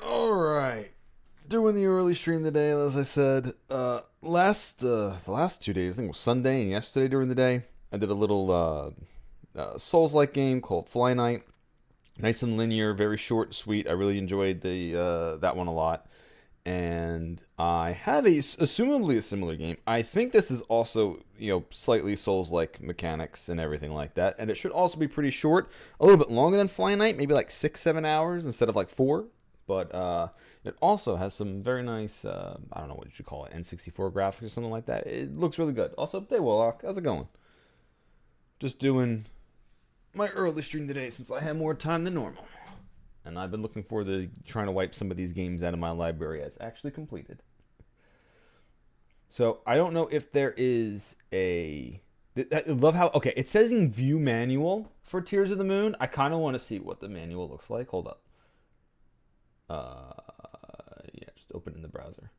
All right. Doing the early stream today, as I said. The last 2 days, I think it was Sunday and yesterday during the day, I did a little Souls-like game called Fly Night. Nice and linear, very short and sweet. I really enjoyed the that one a lot. And I have assumably a similar game. I think this is also, slightly Souls-like mechanics and everything like that. And it should also be pretty short, a little bit longer than Fly Night, maybe like 6-7 hours instead of like 4. But it also has some very nice, I don't know what you should call it, N64 graphics or something like that. It looks really good. Also, hey Warlock, how's it going? Just doing my early stream today since I have more time than normal. And I've been looking forward to trying to wipe some of these games out of my library as actually completed. So I don't know if there is a. I love how, okay, it says in view manual for Tears of the Moon. I kind of want to see what the manual looks like. Hold up. Yeah, just open in the browser.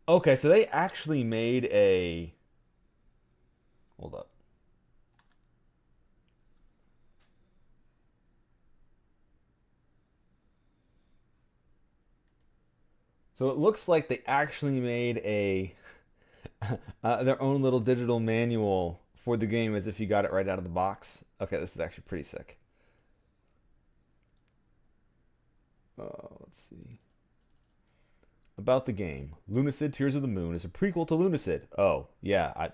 Okay, so they actually made a. Hold up. So it looks like they actually made a their own little digital manual for the game as if you got it right out of the box. Okay, this is actually pretty sick. Let's see. About the game, Lunacid: Tears of the Moon is a prequel to Lunacid. Oh yeah,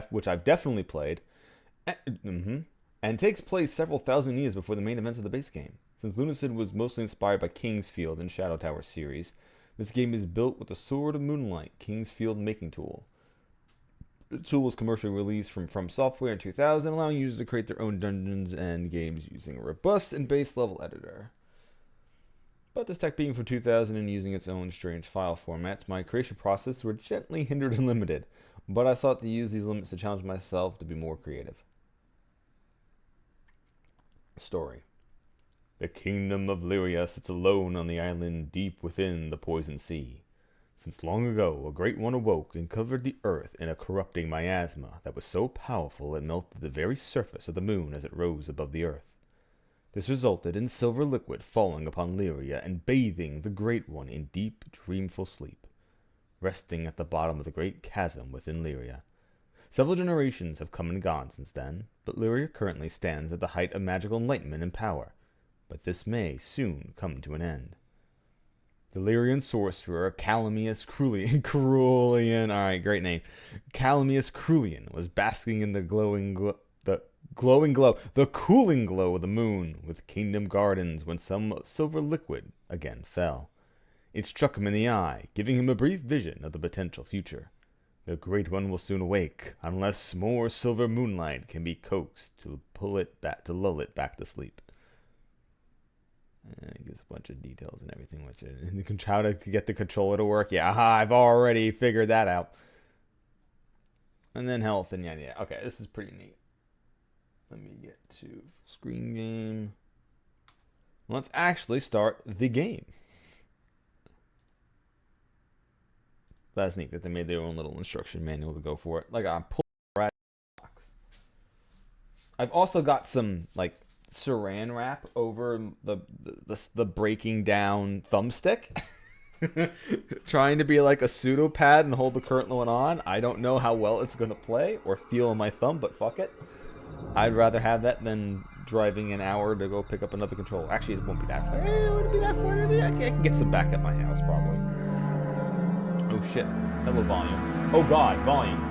which I've definitely played, and takes place several thousand years before the main events of the base game. Since Lunacid was mostly inspired by Kingsfield and Shadow Tower series, this game is built with the Sword of Moonlight Kingsfield making tool. The tool was commercially released from Software in 2000, allowing users to create their own dungeons and games using a robust and base level editor. But this tech being from 2000 and using its own strange file formats, my creation process were gently hindered and limited, but I sought to use these limits to challenge myself to be more creative. Story. The kingdom of Lyria sits alone on the island deep within the poison sea. Since long ago, a great one awoke and covered the earth in a corrupting miasma that was so powerful it melted the very surface of the moon as it rose above the earth. This resulted in silver liquid falling upon Lyria and bathing the Great One in deep, dreamful sleep, resting at the bottom of the great chasm within Lyria. Several generations have come and gone since then, but Lyria currently stands at the height of magical enlightenment and power. But this may soon come to an end. The Lyrian sorcerer Calamius Cerulean, alright, great name. Calamius Cerulean was basking in the the cooling glow of the moon with kingdom gardens when some silver liquid again fell. It struck him in the eye, giving him a brief vision of the potential future. The Great One will soon awake, unless more silver moonlight can be coaxed to lull it back to sleep. And it gives a bunch of details and everything, and how to get the controller to work. Yeah, I've already figured that out. And then health and yeah. Okay, this is pretty neat. Let me get to screen game. Let's actually start the game. That's neat that they made their own little instruction manual to go for it. Like I'm pulling right box. I've also got some like saran wrap over the breaking down thumbstick. Trying to be like a pseudo pad and hold the current one on. I don't know how well it's gonna play or feel on my thumb, but fuck it. I'd rather have that than driving an hour to go pick up another controller. Actually, it won't be that far. It wouldn't be that far. Maybe I can get some back at my house, probably. Oh, shit. Hello, volume. Oh, God, volume.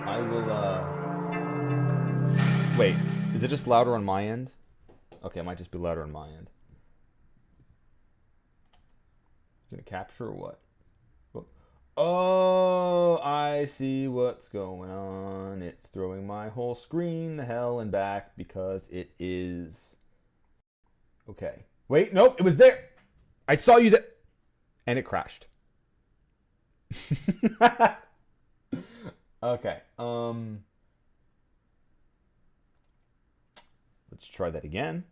I will, Wait, is it just louder on my end? Okay, it might just be louder on my end. Gonna capture or what? Oh, I see what's going on. It's throwing my whole screen the hell and back because it is... Okay. Wait, nope, it was there. I saw you there. And it crashed. Okay. Let's try that again.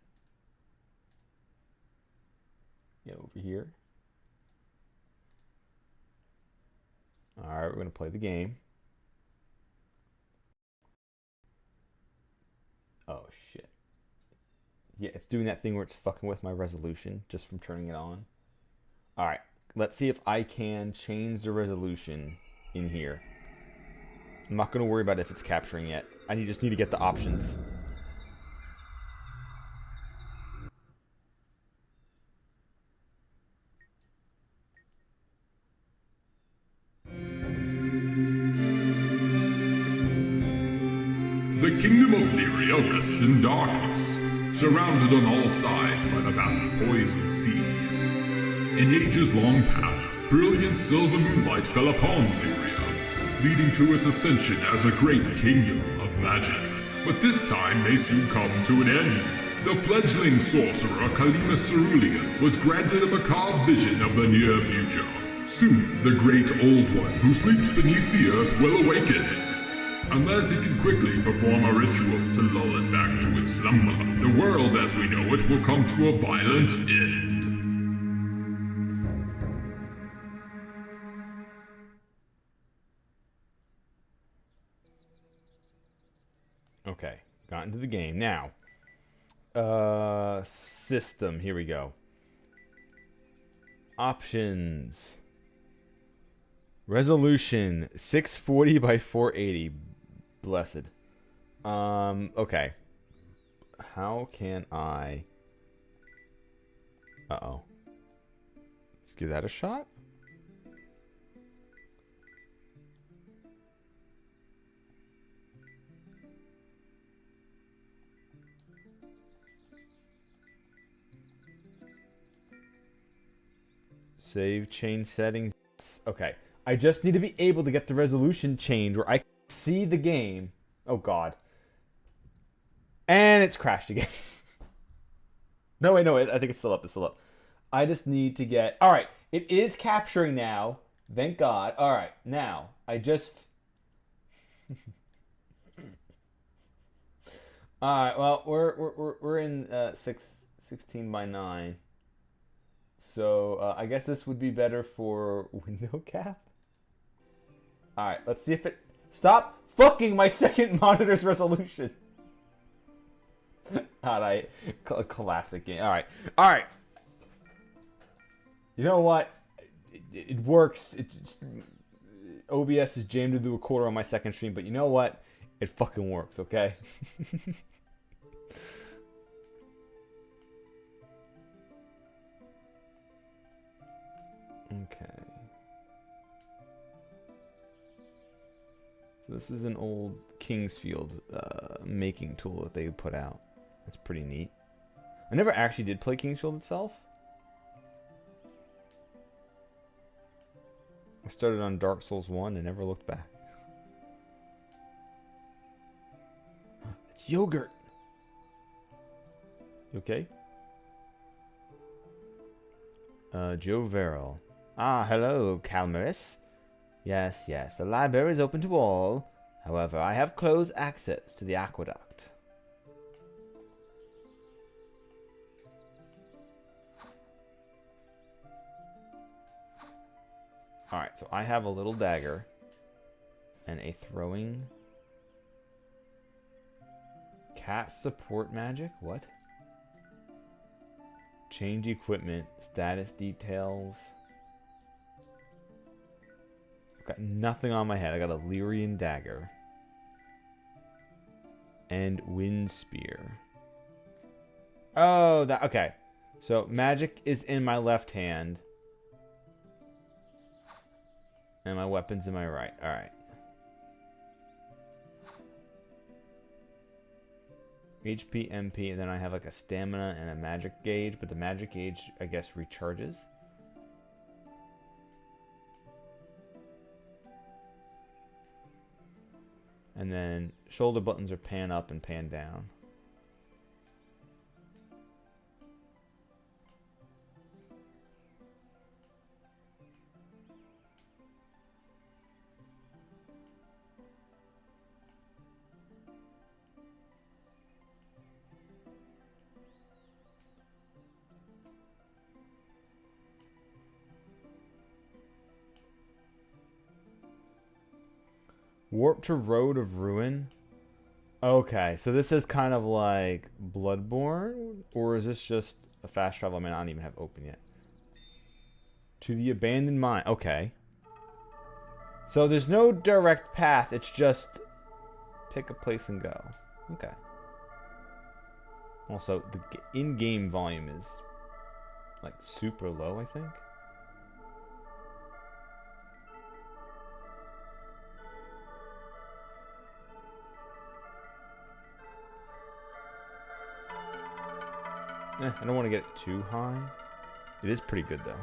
Get over here. Alright, we're going to play the game. Oh, shit. Yeah, it's doing that thing where it's fucking with my resolution just from turning it on. Alright, let's see if I can change the resolution in here. I'm not going to worry about if it's capturing yet. I just need to get the options. The kingdom of Lyria rests in darkness, surrounded on all sides by the vast poison sea. In ages long past, brilliant silver moonlight fell upon Lyria, leading to its ascension as a great kingdom of magic. But this time may soon come to an end. The fledgling sorcerer Kalima Cerulean was granted a macabre vision of the near future. Soon, the great old one who sleeps beneath the earth will awaken. Unless he can quickly perform a ritual to lull it back to its slumber, the world as we know it will come to a violent end. Okay, got into the game. Now, system, here we go. Options. Resolution, 640 by 480. Blessed. Okay. How can I... Uh-oh. Let's give that a shot. Save, change settings. Okay. I just need to be able to get the resolution change where I can see the game. Oh, God. And it's crashed again. No, wait, no, I think it's still up. It's still up. I just need to get... All right. It is capturing now. Thank God. All right. Now, I just... All right. Well, we're in 16 by 9. So, I guess this would be better for window cap. Alright, let's see if it... Stop fucking my second monitor's resolution. Alright, classic game. Alright, alright. You know what? It works. OBS is jammed to do a quarter on my second stream, but you know what? It fucking works, okay? Okay. So this is an old Kingsfield making tool that they put out. That's pretty neat. I never actually did play Kingsfield itself. I started on Dark Souls 1 and never looked back. It's yogurt. You okay? Joe Verrill. Ah, hello, Calmaris. Yes, yes, the library is open to all. However, I have closed access to the aqueduct. Alright, so I have a little dagger and a throwing... Cast support magic? What? Change equipment, status details... Got nothing on my head. I got a Lyrian dagger. And wind spear. Oh, that okay. So magic is in my left hand. And my weapon's in my right. Alright. HP, MP, and then I have like a stamina and a magic gauge, but the magic gauge, I guess, recharges. And then shoulder buttons are pan up and pan down. Warp to Road of Ruin. Okay, so this is kind of like Bloodborne, or is this just a fast travel? I mean, I don't even have open yet. To the abandoned mine. Okay. So there's no direct path. It's just pick a place and go. Okay. Also, the in-game volume is like super low, I think. I don't want to get it too high. It is pretty good, though.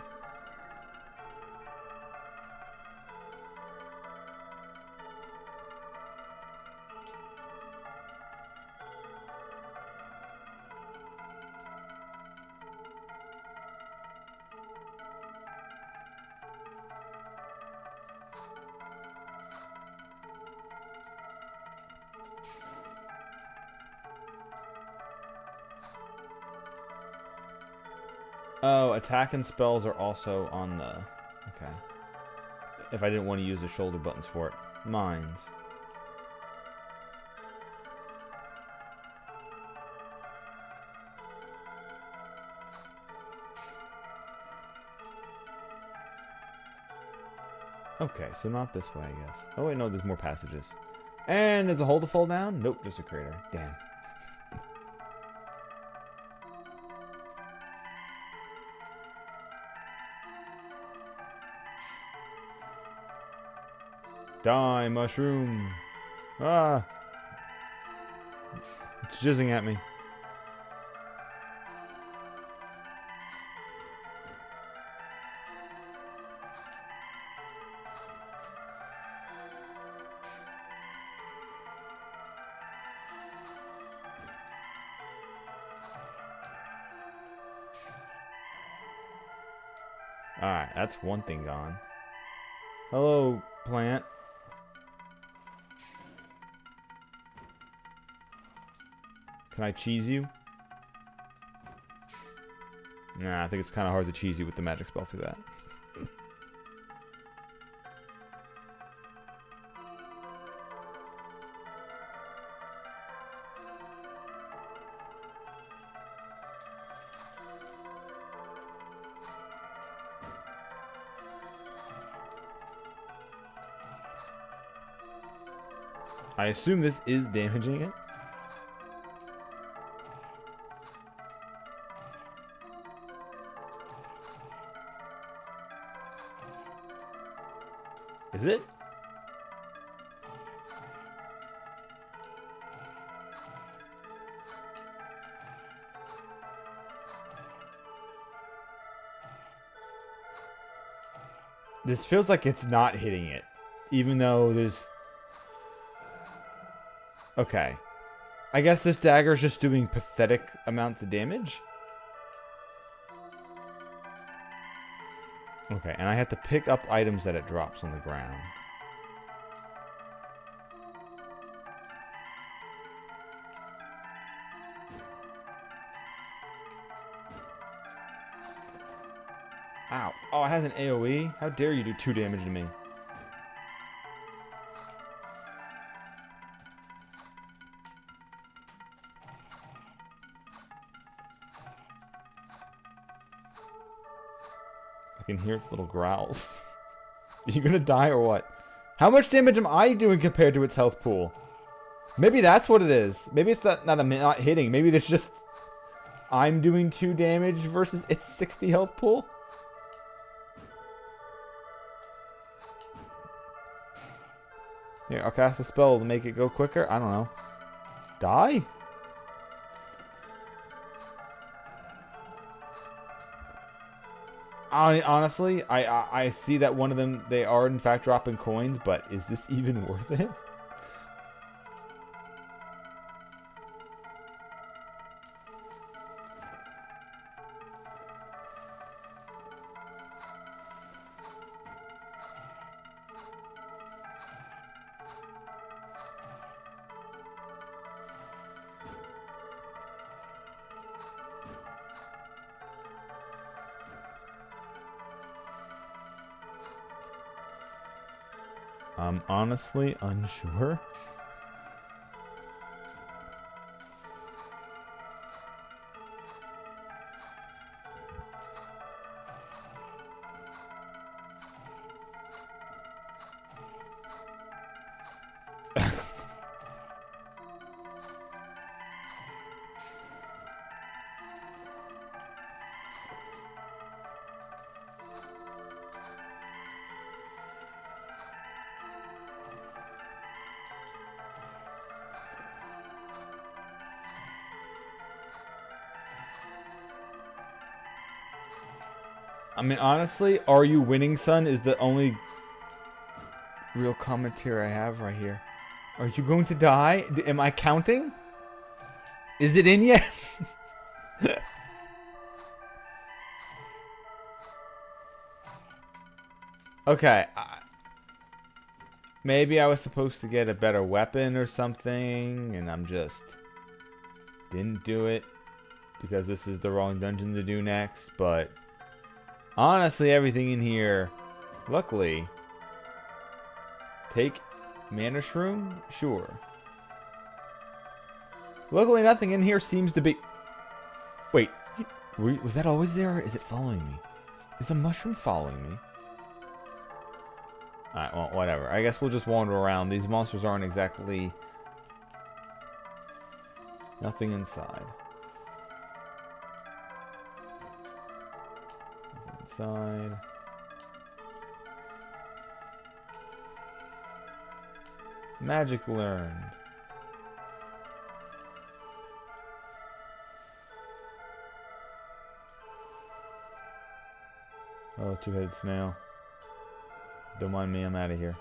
Oh, attack and spells are also on the... Okay. If I didn't want to use the shoulder buttons for it. Mines. Okay, so not this way, I guess. Oh, wait, no, there's more passages. And there's a hole to fall down? Nope, just a crater. Damn. Die, mushroom. Ah. It's jizzing at me. Alright, that's one thing gone. Hello, plant. Can I cheese you? Nah, I think it's kind of hard to cheese you with the magic spell through that. I assume this is damaging it. Is it? This feels like it's not hitting it. Even though there's... Okay. I guess this dagger is just doing pathetic amounts of damage. Okay, and I have to pick up items that it drops on the ground. Ow. Oh, it has an AoE? How dare you do 2 damage to me? I can hear its little growls. Are you gonna die or what? How much damage am I doing compared to its health pool? Maybe that's what it is. Maybe it's not I'm not hitting. Maybe it's just I'm doing 2 damage versus its 60 health pool. Here, I'll cast a spell to make it go quicker. I don't know. Die? Honestly, I see that one of them, they are in fact dropping coins, but is this even worth it? I'm honestly unsure. I mean, honestly, "Are you winning, son?" is the only real commentary I have right here. Are you going to die? Am I counting? Is it in yet? Okay. Maybe I was supposed to get a better weapon or something, and I'm just didn't do it because this is the wrong dungeon to do next. But honestly, everything in here, luckily, take mana shroom? Sure. Luckily, nothing in here seems to be... Wait, was that always there, or is it following me? Is the mushroom following me? Alright, well, whatever. I guess we'll just wander around. These monsters aren't exactly... Nothing inside. Nothing inside. Magic learned. Oh, two-headed snail. Don't mind me, I'm out of here.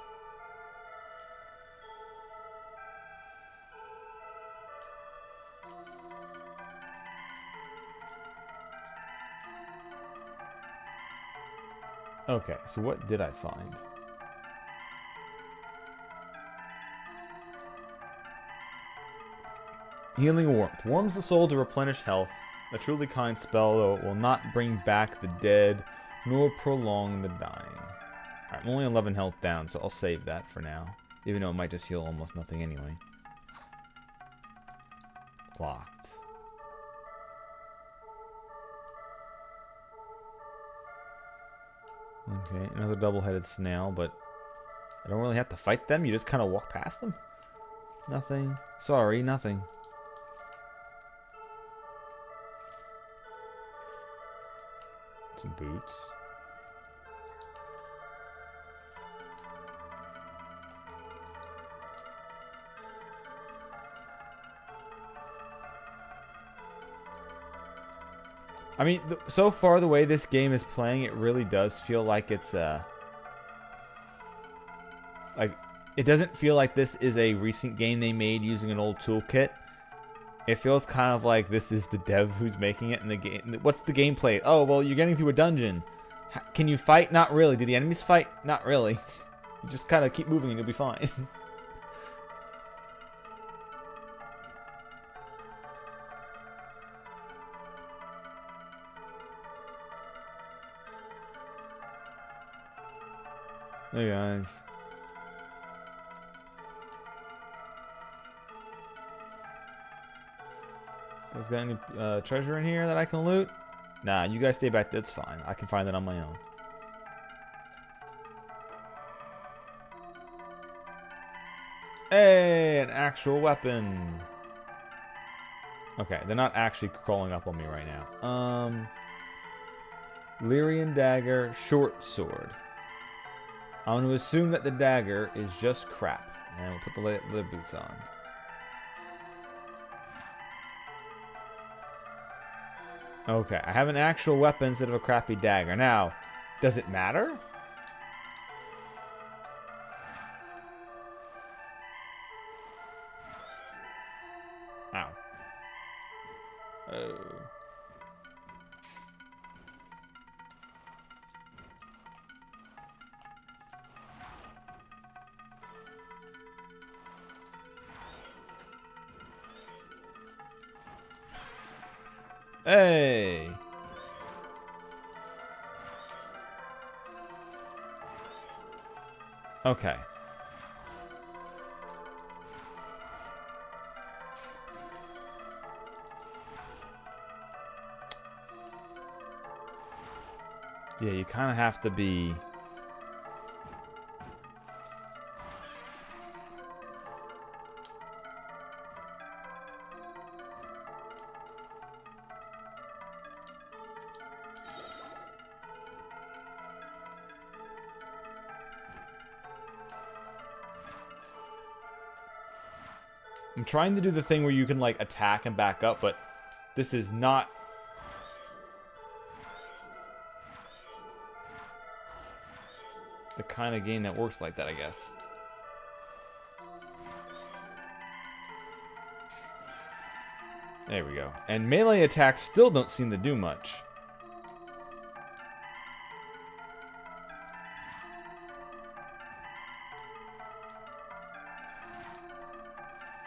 Okay, so what did I find? Healing Warmth. Warms the soul to replenish health. A truly kind spell, though it will not bring back the dead, nor prolong the dying. Alright, I'm only 11 health down, so I'll save that for now. Even though it might just heal almost nothing anyway. Locked. Okay, another double-headed snail, but I don't really have to fight them. You just kind of walk past them. Nothing. Sorry, nothing. Some boots. I mean, so far the way this game is playing, it really does feel like it's like, it doesn't feel like this is a recent game they made using an old toolkit. It feels kind of like this is the dev who's making it in the game. What's the gameplay? Oh, well, you're getting through a dungeon. Can you fight? Not really. Do the enemies fight? Not really. You just kind of keep moving and you'll be fine. Hey guys. Guys got any treasure in here that I can loot? Nah, you guys stay back. That's fine. I can find it on my own. Hey, an actual weapon. Okay, they're not actually crawling up on me right now. Lyrian dagger, short sword. I'm going to assume that the dagger is just crap. And we'll put the leather boots on. Okay, I have an actual weapon instead of a crappy dagger. Now, does it matter? Ow. Oh. Hey. Okay. Yeah, you kind of have to be... I'm trying to do the thing where you can, like, attack and back up, but this is not... the kind of game that works like that, I guess. There we go. And melee attacks still don't seem to do much.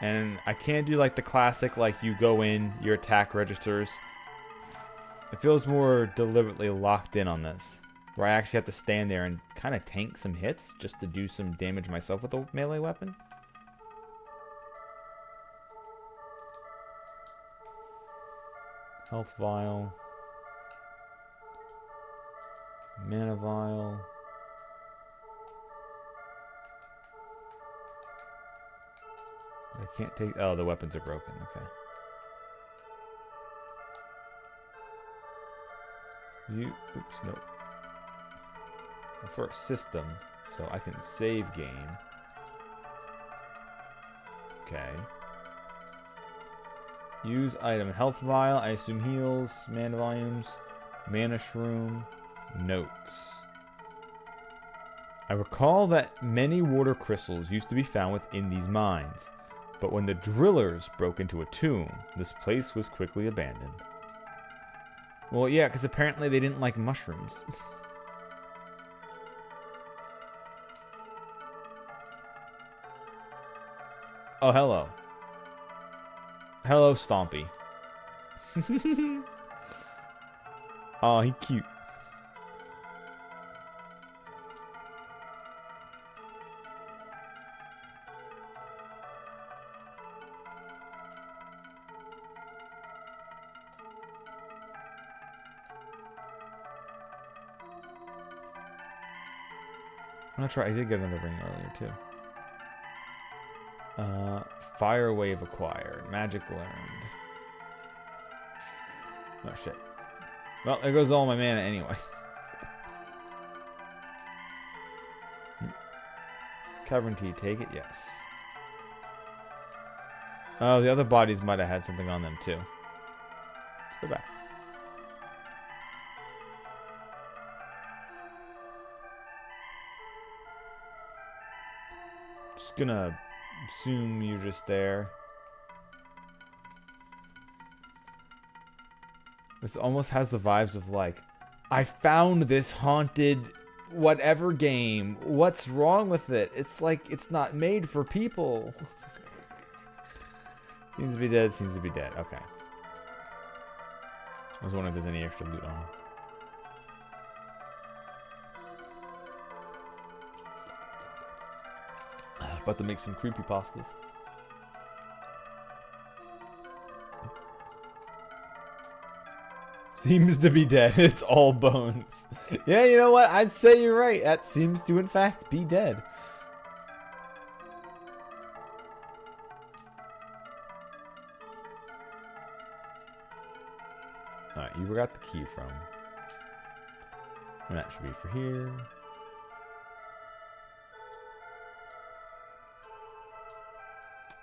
And I can't do like the classic, like you go in, your attack registers. It feels more deliberately locked in on this, where I actually have to stand there and kind of tank some hits just to do some damage myself with a melee weapon. Health vial. Mana vial. I can't take... Oh, the weapons are broken. Okay. Oops, no. For a system, so I can save game. Okay. Use item. Health vial, I assume heals, mana volumes, mana shroom, notes. I recall that many water crystals used to be found within these mines, but when the drillers broke into a tomb, this place was quickly abandoned. Well, yeah, because apparently they didn't like mushrooms. Oh, hello. Hello, Stompy. Oh, he cute. I'm not sure. I did get another ring earlier, too. Fire wave acquired. Magic learned. Oh, shit. Well, there goes all my mana anyway. Cavern tea, take it? Yes. Oh, the other bodies might have had something on them, too. Let's go back. Just gonna assume you're just there. This almost has the vibes of like, I found this haunted whatever game. What's wrong with it? It's like it's not made for people. Seems to be dead, seems to be dead. Okay. I was wondering if there's any extra loot on him. About to make some creepypastas. Seems to be dead. It's all bones. Yeah, you know what? I'd say you're right. That seems to, in fact, be dead. Alright, you got the key from. And that should be for here.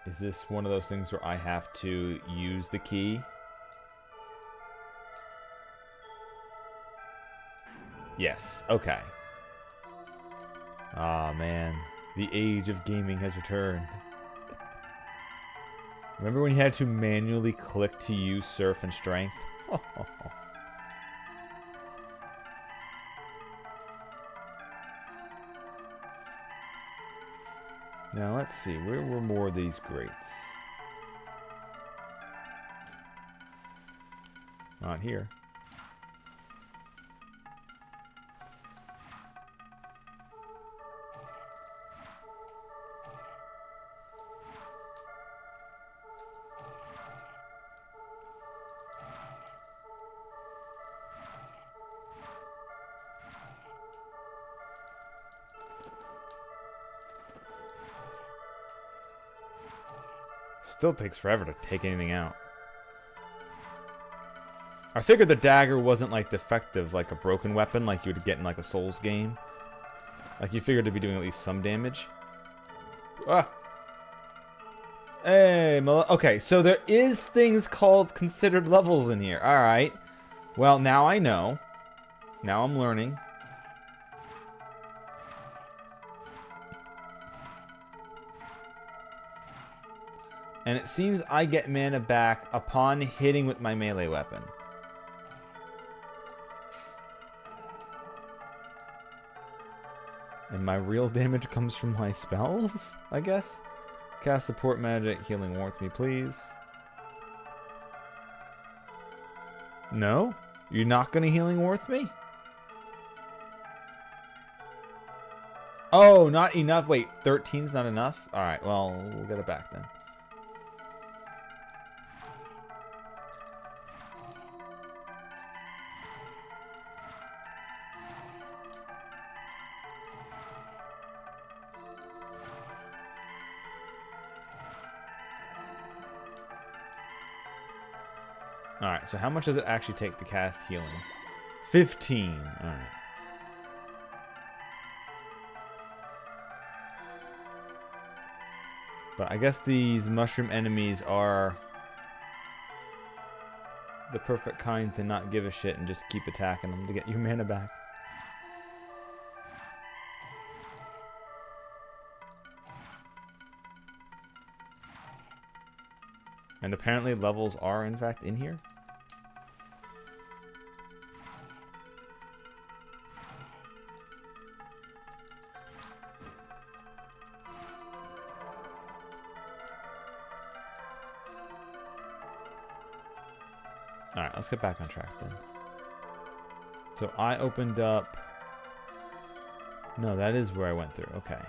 Is this one of those things where I have to use the key? Yes, okay. Ah, man. The age of gaming has returned. Remember when you had to manually click to use Surf and Strength? Now, let's see. Where were more of these grates? Not here. Still takes forever to take anything out. I figured the dagger wasn't like defective, like a broken weapon, like you would get in like a Souls game. Like you figured to be doing at least some damage. Ah. Hey, okay, so there is things called considered levels in here. All right. Well, now I know. Now I'm learning. And it seems I get mana back upon hitting with my melee weapon. And my real damage comes from my spells, I guess? Cast support magic, healing warmth me, please. No? You're not gonna healing warmth me? Oh, not enough. Wait, 13's not enough? Alright, well, we'll get it back then. Alright, so how much does it actually take to cast healing? 15. Alright. But I guess these mushroom enemies are the perfect kind to not give a shit and just keep attacking them to get your mana back. And apparently levels are in fact in here. Alright, let's get back on track then. So I opened up... No, that is where I went through. Okay.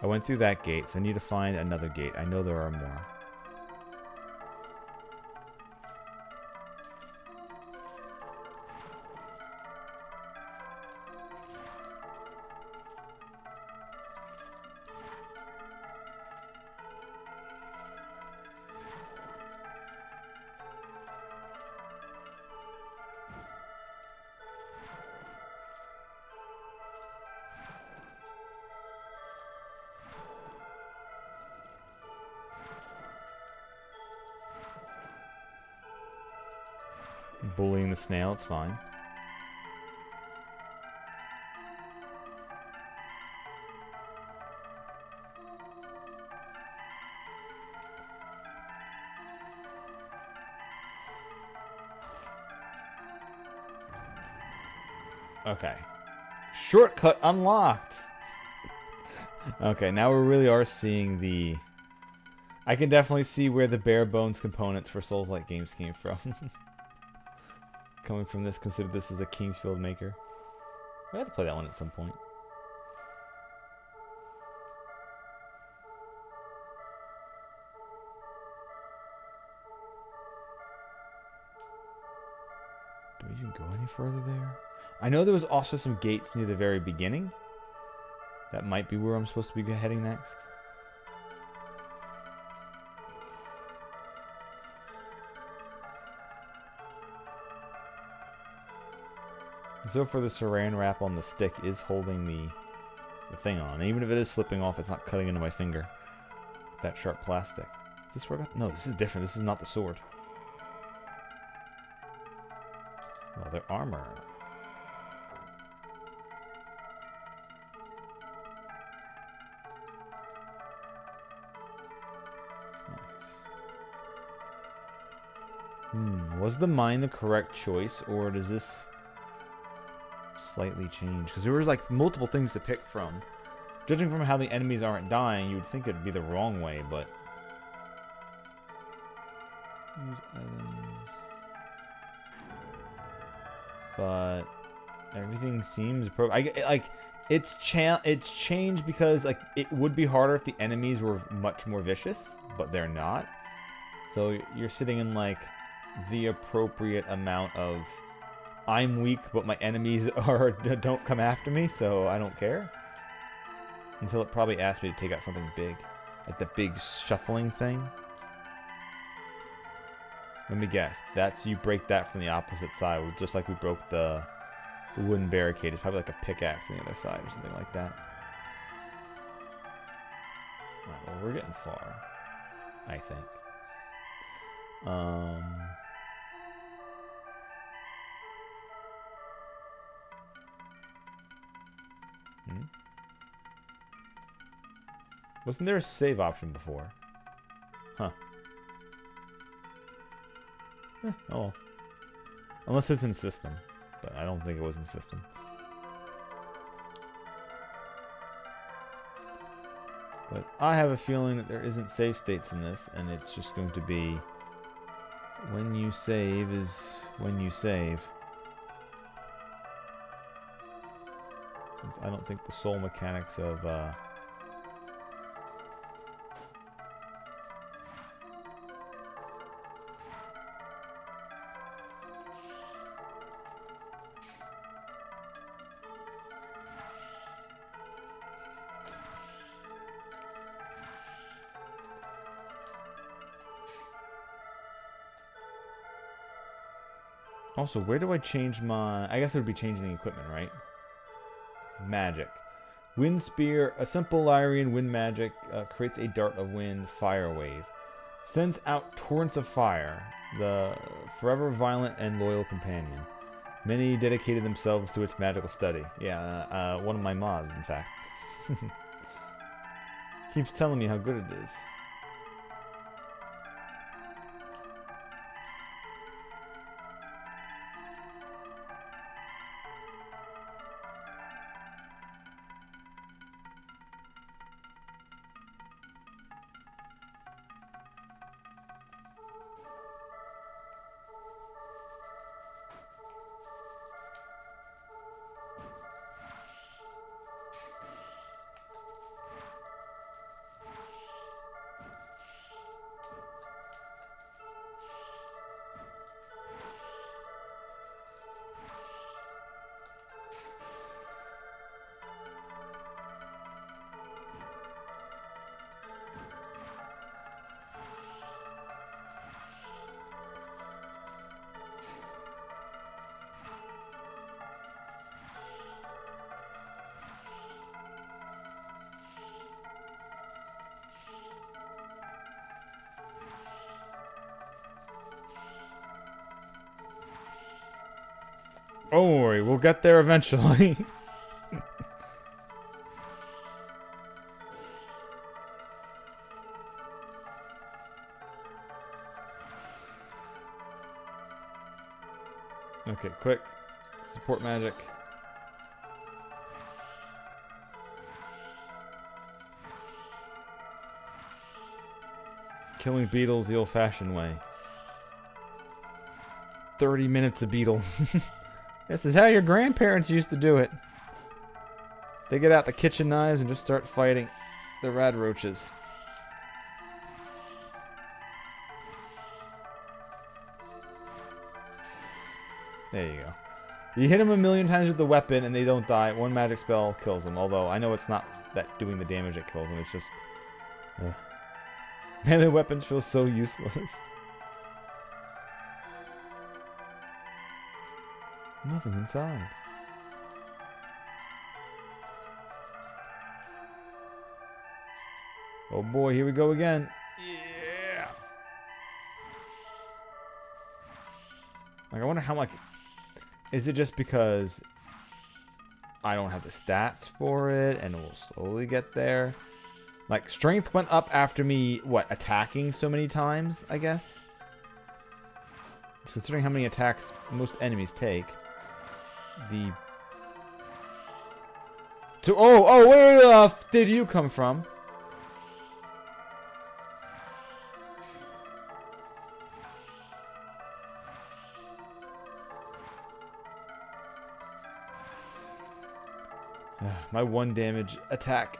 I went through that gate, so I need to find another gate. I know there are more. Bullying the snail, it's fine. Okay. Shortcut unlocked! Okay, now we really are seeing the... I can definitely see where the bare bones components for Souls-like games came from. Coming from this, consider this as a Kingsfield maker. I had to play that one at some point. Do we even go any further there? I know there was also some gates near the very beginning. That might be where I'm supposed to be heading next. So for the saran wrap on the stick is holding the thing on. And even if it is slipping off, it's not cutting into my finger. That sharp plastic. Is this where I got? No, this is different. This is not the sword. Well, their armor. Nice. Was the mine the correct choice, or does this slightly change? Because there was like multiple things to pick from. Judging from how the enemies aren't dying, you would think it'd be the wrong way, but use items. But everything seems it's changed because like it would be harder if the enemies were much more vicious, but they're not. So you're sitting in like the appropriate amount of I'm weak, but my enemies don't come after me, so I don't care. Until it probably asked me to take out something big. Like the big shuffling thing. Let me guess. That's you break that from the opposite side, just like we broke the wooden barricade. It's probably like a pickaxe on the other side or something like that. Alright, well, we're getting far, I think. Wasn't there a save option before? Huh. Oh well. Unless it's in system. But I don't think it was in system. But I have a feeling that there isn't save states in this, and it's just going to be when you save is when you save. Since I don't think the soul mechanics of also, where do I change my... I guess it would be changing the equipment, right? Magic. Wind Spear. A simple Lyrian wind magic creates a dart of wind fire wave. Sends out torrents of fire. The forever violent and loyal companion. Many dedicated themselves to its magical study. Yeah, one of my mods, in fact. Keeps telling me how good it is. Don't worry, we'll get there eventually. Okay, quick. Support magic. Killing beetles the old-fashioned way. 30 minutes of beetle. This is how your grandparents used to do it. They get out the kitchen knives and just start fighting the rad roaches. There you go. You hit them a million times with the weapon and they don't die. One magic spell kills them. Although I know it's not that doing the damage that kills them. It's just... melee weapons feel so useless. Nothing inside. Oh boy, here we go again. Yeah. Like, I wonder how, like... Is it just because I don't have the stats for it and we'll slowly get there? Like, strength went up after me, what, attacking so many times, I guess? Considering how many attacks most enemies take. Where did you come from? My one damage attack.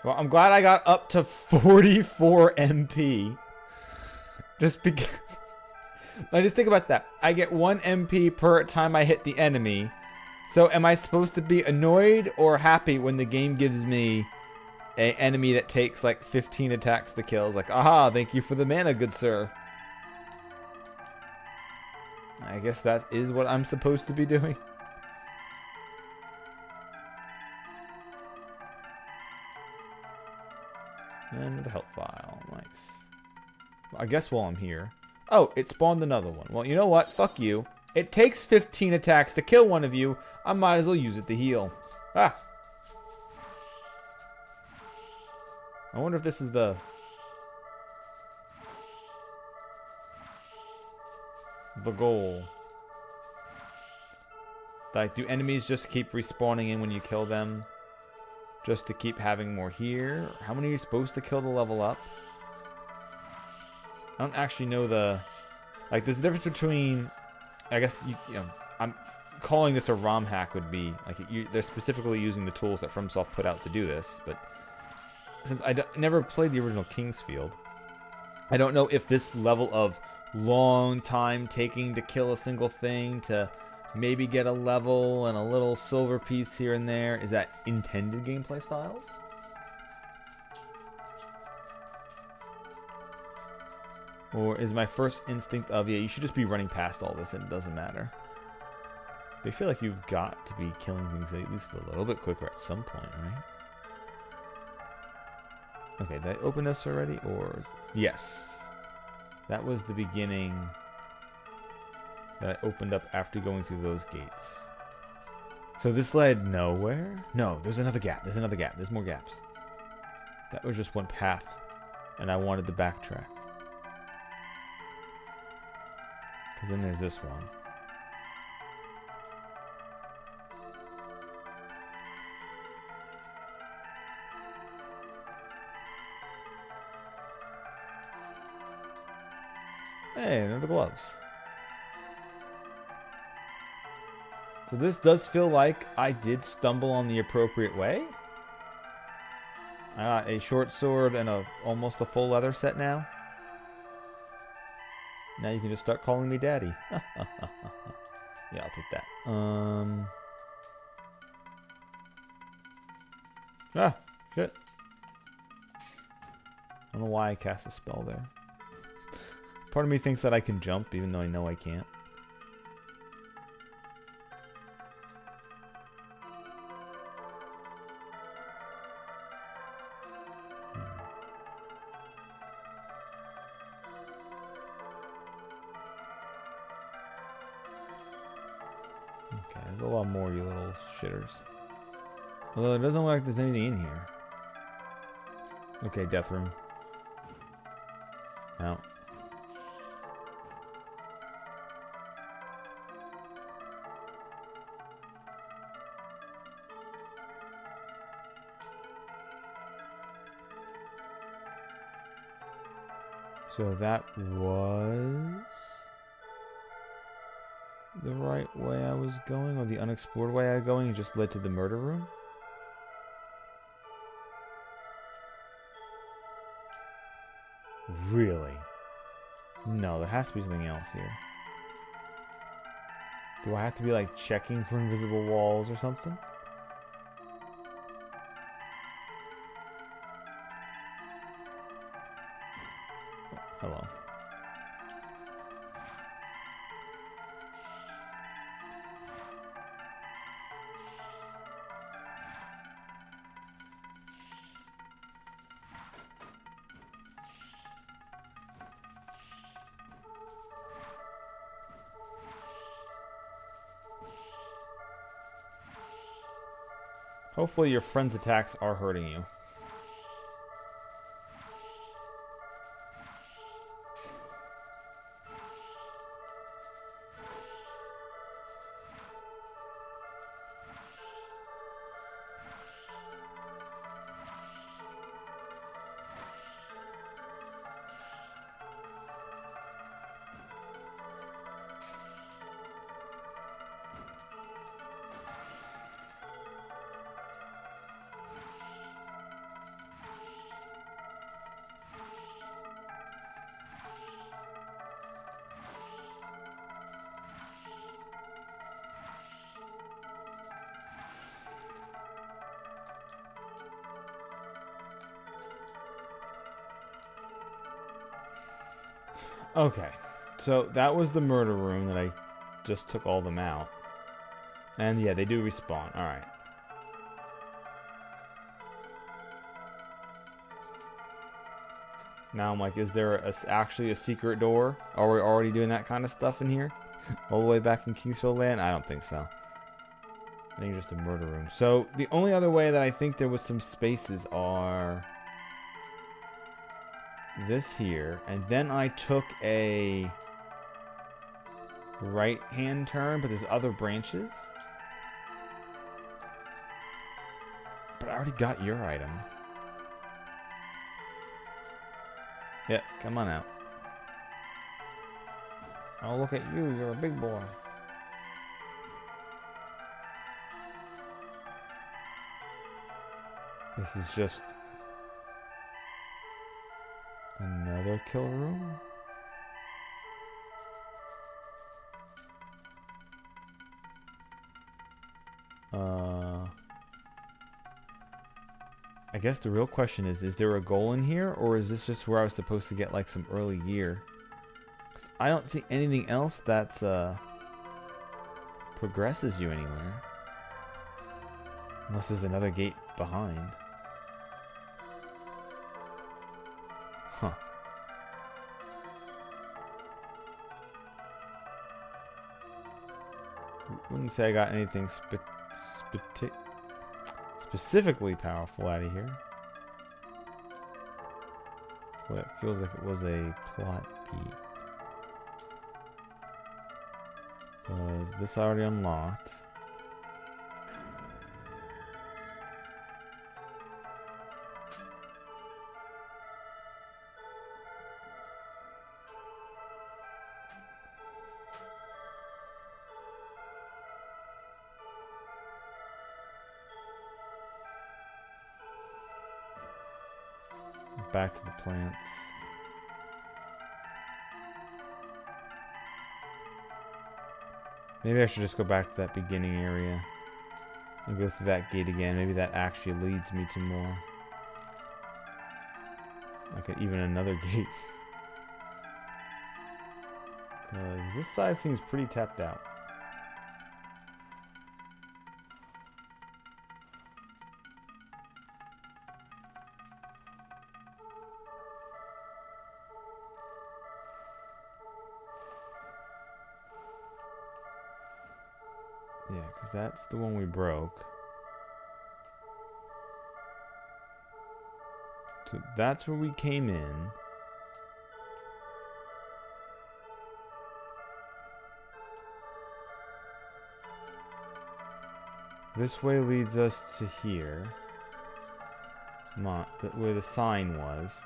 Well, I'm glad I got up to 44 MP. Just because... Now just think about that. I get 1 MP per time I hit the enemy. So am I supposed to be annoyed or happy when the game gives me an enemy that takes like 15 attacks to kill? It's like, aha, thank you for the mana, good sir. I guess that is what I'm supposed to be doing. And the health vial. Nice. I guess while I'm here... Oh, it spawned another one. Well, you know what? Fuck you. It takes 15 attacks to kill one of you. I might as well use it to heal. Ah! I wonder if this is the goal. Like, do enemies just keep respawning in when you kill them? Just to keep having more here? How many are you supposed to kill to level up? I don't actually know the... Like, there's a difference between... I guess, you know, I'm calling this a ROM hack would be... Like, they're specifically using the tools that FromSoft put out to do this, but... Since I never played the original Kingsfield, I don't know if this level of long time taking to kill a single thing to maybe get a level and a little silver piece here and there, is that intended gameplay styles? Or is my first instinct of, yeah, you should just be running past all this and it doesn't matter? But I feel like you've got to be killing things at least a little bit quicker at some point, right? Okay, did I open this already? Or... Yes. That was the beginning that I opened up after going through those gates. So this led nowhere? No, there's another gap. There's another gap. There's more gaps. That was just one path, and I wanted to backtrack. Because then there's this one. Hey, another gloves. So this does feel like I did stumble on the appropriate way. I got a short sword and almost a full leather set now. Now you can just start calling me daddy. Yeah, I'll take that. Ah, shit. I don't know why I cast a spell there. Part of me thinks that I can jump, even though I know I can't. Okay, there's a lot more, you little shitters. Although it doesn't look like there's anything in here. Okay, death room. Out. So that was the right way I was going, or the unexplored way I was going, and just led to the murder room? Really? No, there has to be something else here. Do I have to be like checking for invisible walls or something? Hello. Hopefully your friend's attacks are hurting you. Okay, so that was the murder room that I just took all them out. And yeah, they do respawn. Alright. Now I'm like, is there actually a secret door? Are we already doing that kind of stuff in here? All the way back in Kingsfield Land? I don't think so. I think it's just a murder room. So the only other way that I think there was some spaces are this here, and then I took a right-hand turn, but there's other branches. But I already got your item. Yeah, come on out. Oh, look at you. You're a big boy. This is just another kill room. I guess the real question is there a goal in here, or is this just where I was supposed to get like some early gear? 'Cause I don't see anything else that's progresses you anywhere. Unless there's another gate behind. Huh. Wouldn't say I got anything specifically powerful out of here. Well, it feels like it was a plot beat. This already unlocked. Back to the plants. Maybe I should just go back to that beginning area and go through that gate again. Maybe that actually leads me to more. Like even another gate. This side seems pretty tapped out. Yeah, because that's the one we broke. So that's where we came in. This way leads us to here. Where the sign was.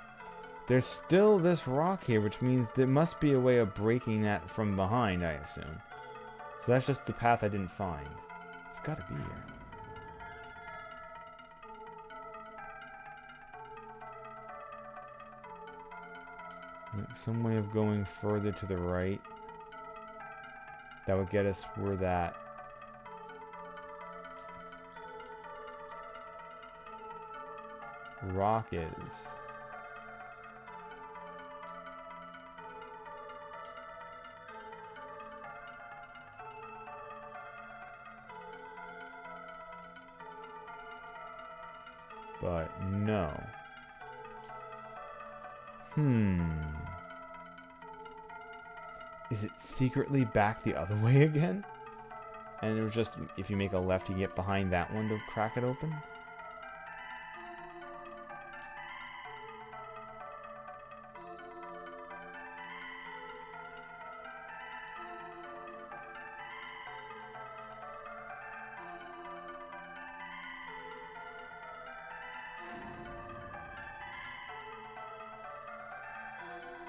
There's still this rock here, which means there must be a way of breaking that from behind, I assume. So that's just the path I didn't find. It's gotta be here. Like some way of going further to the right. That would get us where that rock is. But no. Is it secretly back the other way again? And it was just, if you make a left, you get behind that one to crack it open?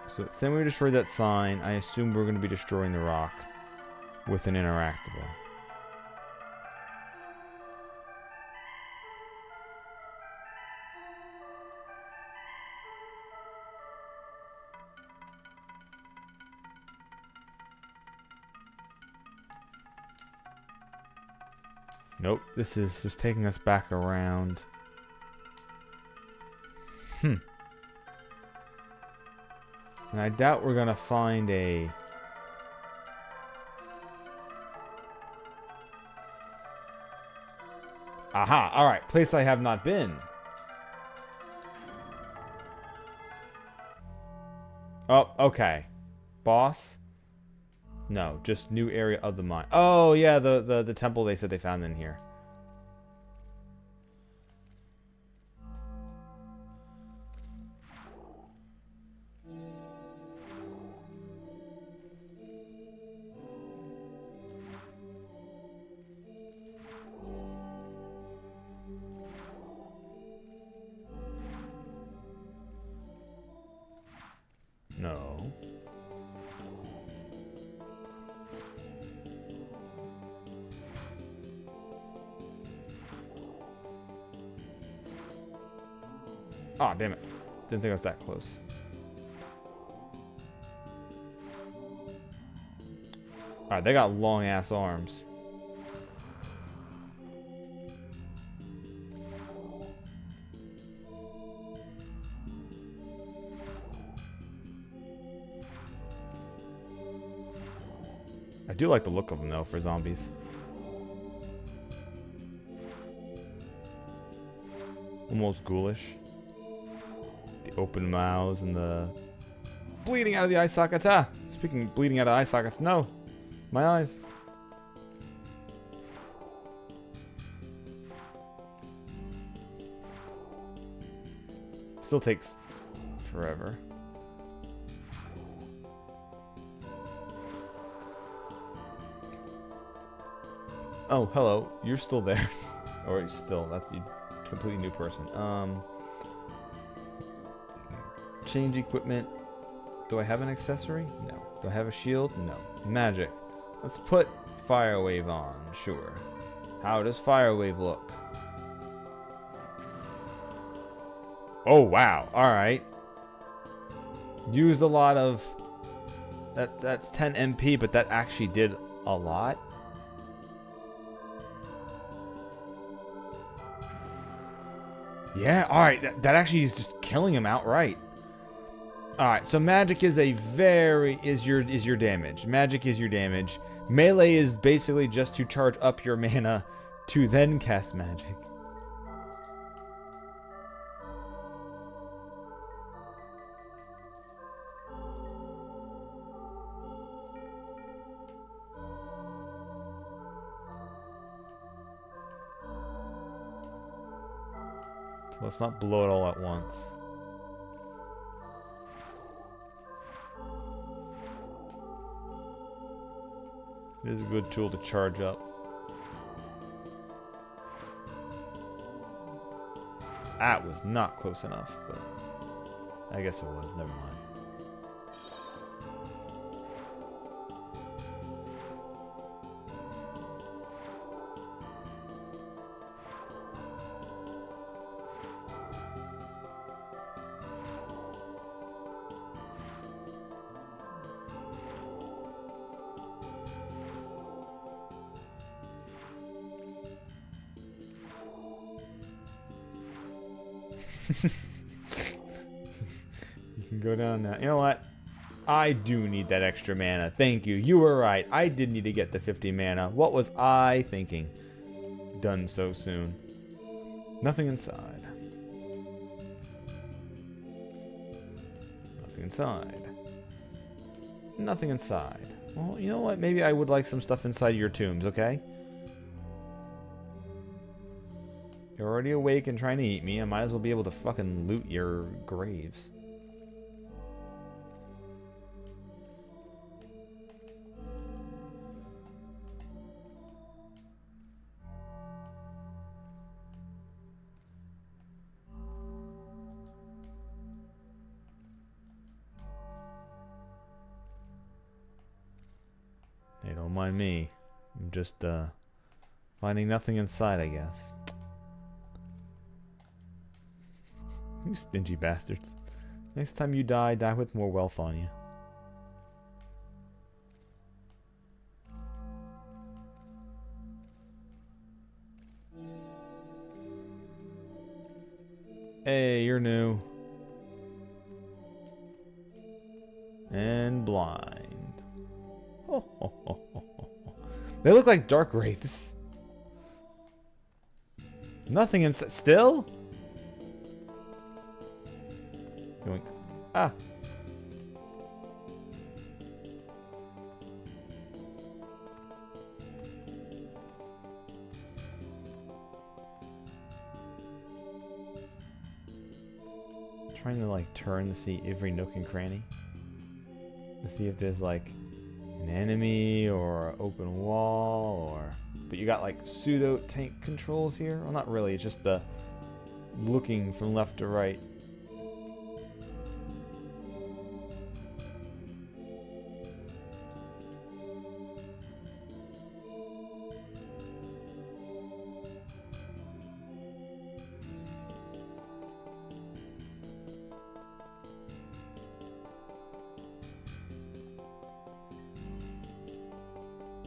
So, same way we destroyed that sign, I assume we're going to be destroying the rock with an interactable. Nope, this is just taking us back around. And I doubt we're gonna find a... Aha! Alright, place I have not been. Oh, okay. Boss? No, just new area of the mine. Oh, yeah, the temple they said they found in here. No. Aw, damn it. Didn't think I was that close. Alright, they got long ass arms. I do like the look of them though for zombies. Almost ghoulish. The open mouths and the bleeding out of the eye sockets. Ah, speaking of bleeding out of eye sockets, no, my eyes. Still takes forever. Oh, hello. You're still there. Or still, that's a completely new person. Change equipment. Do I have an accessory? No. Do I have a shield? No. Magic. Let's put Fire Wave on. Sure. How does Fire Wave look? Oh, wow. Alright. Used a lot of... That's 10 MP, but that actually did a lot. Yeah, alright. That actually is just killing him outright. Alright, so magic is your damage. Magic is your damage. Melee is basically just to charge up your mana to then cast magic. So let's not blow it all at once. It is a good tool to charge up. That was not close enough, but I guess it was. Never mind. You can go down now. You know what? I do need that extra mana. Thank you. You were right. I did need to get the 50 mana. What was I thinking? Done so soon. Nothing inside. Nothing inside. Nothing inside. Well, you know what? Maybe I would like some stuff inside your tombs, okay? You're already awake and trying to eat me. I might as well be able to fucking loot your graves. Hey, don't mind me. I'm just, finding nothing inside, I guess. You stingy bastards. Next time you die, die with more wealth on you. Hey, you're new. And blind. Oh, oh, oh, oh, oh. They look like dark wraiths. Nothing inside. Still? Yoink. Ah. trying to like turn to see every nook and cranny. To see if there's like an enemy or an open wall or... But you got like pseudo tank controls here. Well, not really. It's just the looking from left to right.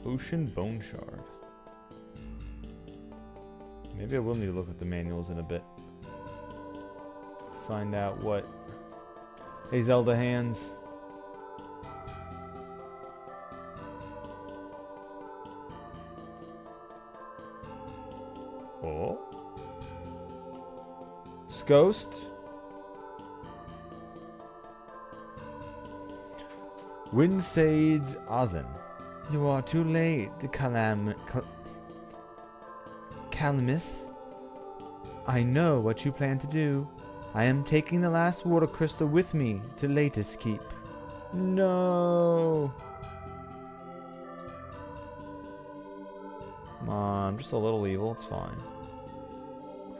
Ocean Bone Shard. Maybe I will need to look at the manuals in a bit. Find out what... Hey, Zelda hands. Oh. Ghost. Windsage Ozen. You are too late, Calamus. I know what you plan to do. I am taking the last water crystal with me to Latest Keep. No. Come on, I'm just a little evil. It's fine.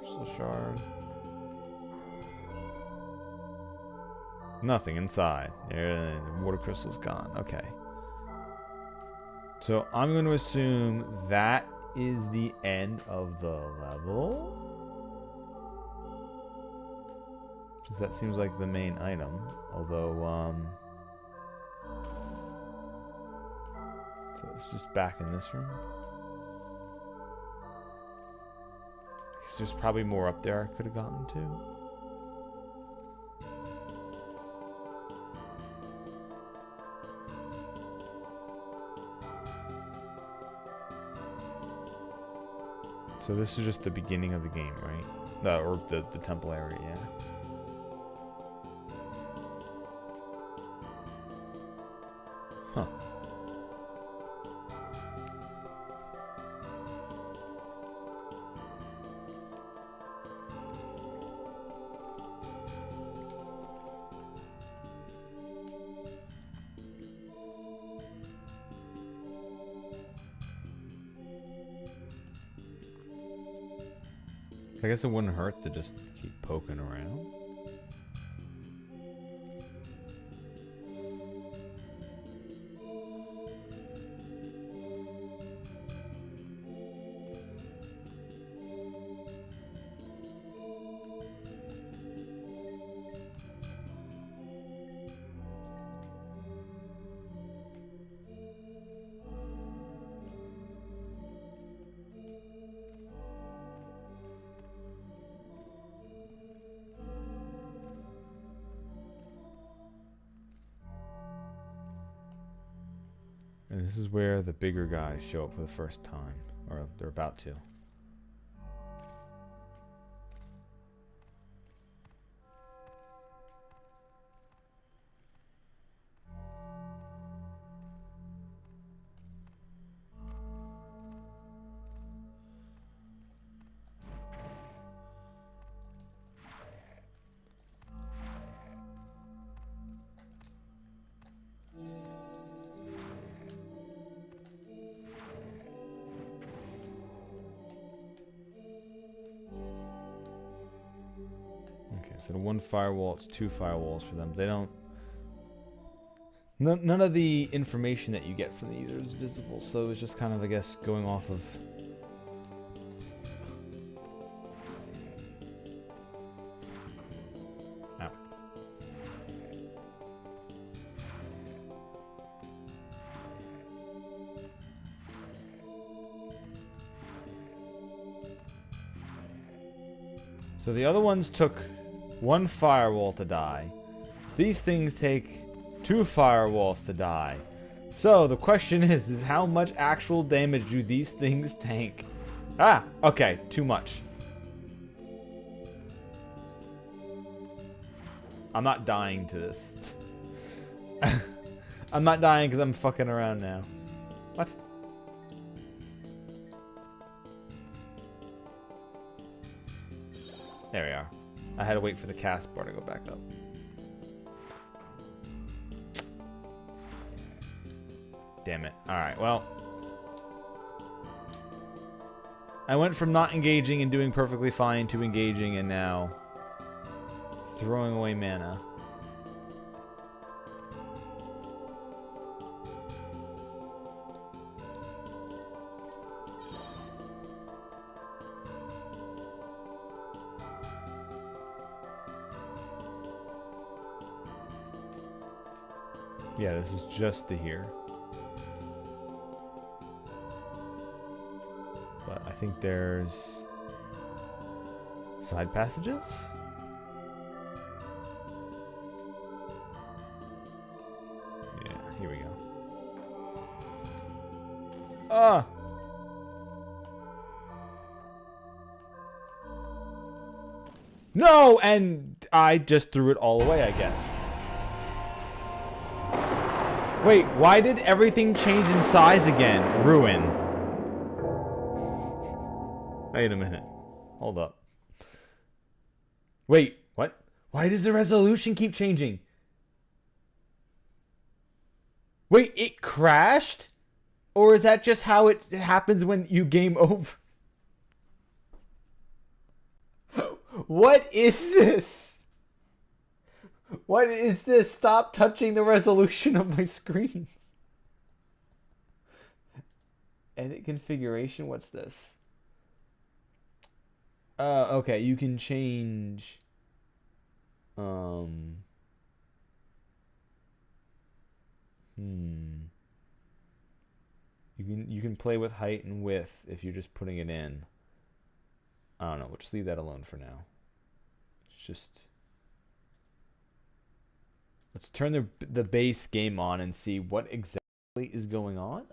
Crystal shard. Nothing inside. There, the water crystal's gone. Okay. So I'm going to assume that is the end of the level. Because that seems like the main item. Although, so it's just back in this room. Because there's probably more up there I could have gotten to. So this is just the beginning of the game, right? Or the temple area, yeah. Huh. I guess it wouldn't hurt to just keep poking around. And this is where the bigger guys show up for the first time. Or they're about to. Instead of one firewall, it's two firewalls for them. They don't... None of the information that you get from these is visible, so it's just kind of, I guess, going off of... Ow. So the other ones took one firewall to die. These things take two firewalls to die. So the question is how much actual damage do these things tank? Ah, okay, too much. I'm not dying to this. I'm not dying because I'm fucking around now. What? There we are. I I had to wait for the cast bar to go back up. Damn it. Alright, well. I went from not engaging and doing perfectly fine to engaging and now throwing away mana. Yeah, this is just the here. But I think there's side passages. Yeah, here we go. Ah! No! And I just threw it all away, I guess. Wait, why did everything change in size again? Ruin. Wait a minute. Hold up. Wait, what? Why does the resolution keep changing? Wait, it crashed? Or is that just how it happens when you game over? What is this? What is this? Stop touching the resolution of my screens. Edit configuration? What's this? Okay, you can change You can play with height and width if you're just putting it in. I don't know, we'll just leave that alone for now. It's just let's turn the base game on and see what exactly is going on.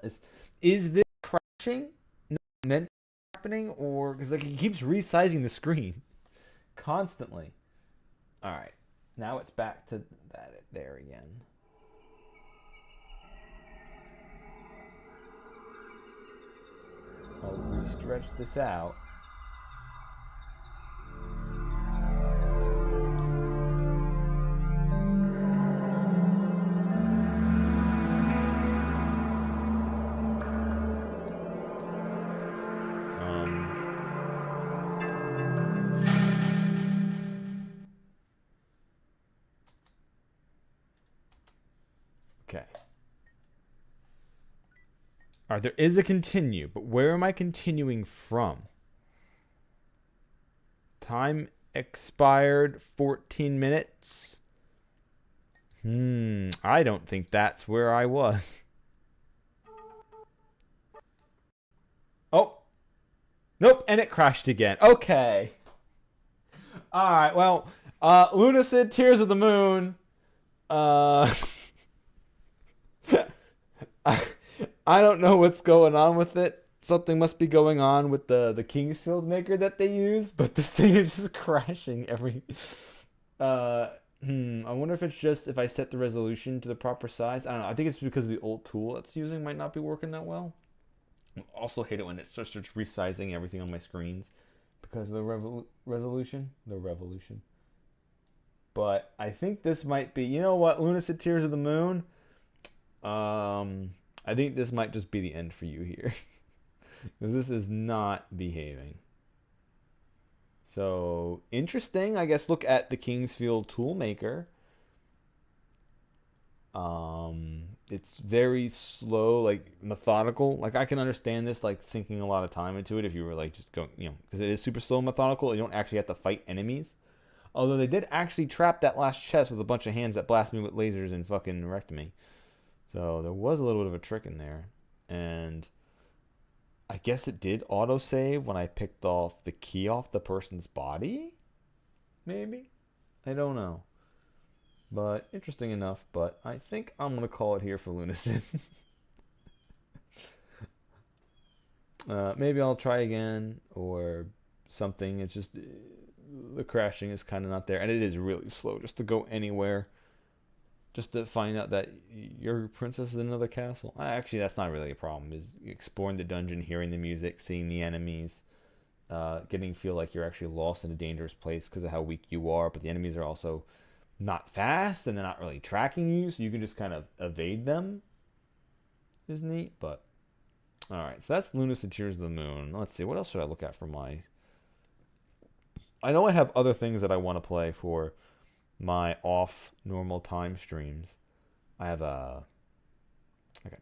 Is this crashing? Not meant to be happening, or because like it keeps resizing the screen constantly. All right, now it's back to that there again. I'll re-stretch this out. Okay. All right, there is a continue, but where am I continuing from? Time expired 14 minutes. I don't think that's where I was. Oh. Nope, and it crashed again. Okay. All right, well, Lunacid, Tears of the Moon. I don't know what's going on with it. Something must be going on with the Kingsfield maker that they use, but this thing is just crashing every... I wonder if it's just if I set the resolution to the proper size. I don't know. I think it's because the old tool it's using might not be working that well. I also hate it when it starts resizing everything on my screens because of the resolution. The revolution. But I think this might be... You know what? Lunacid Tears of the Moon... I think this might just be the end for you here. Because this is not behaving. So, interesting. I guess look at the Kingsfield Toolmaker. It's very slow, like methodical. Like I can understand this, like sinking a lot of time into it if you were like just going, because it is super slow and methodical. You don't actually have to fight enemies. Although they did actually trap that last chest with a bunch of hands that blast me with lasers and fucking wrecked me. So there was a little bit of a trick in there. And I guess it did autosave when I picked off the key off the person's body? Maybe? I don't know. But interesting enough, but I think I'm going to call it here for Lunacid. Maybe I'll try again or something. It's just the crashing is kind of not there. And it is really slow just to go anywhere. Just to find out that your princess is in another castle. Actually, that's not really a problem. Is exploring the dungeon, hearing the music, seeing the enemies. getting feel like you're actually lost in a dangerous place because of how weak you are, but the enemies are also not fast and they're not really tracking you, so you can just kind of evade them. Is neat, but alright, so that's Luna's the Tears of the Moon. Let's see, what else should I look at for my... I know I have other things that I want to play for my off normal time streams. I have a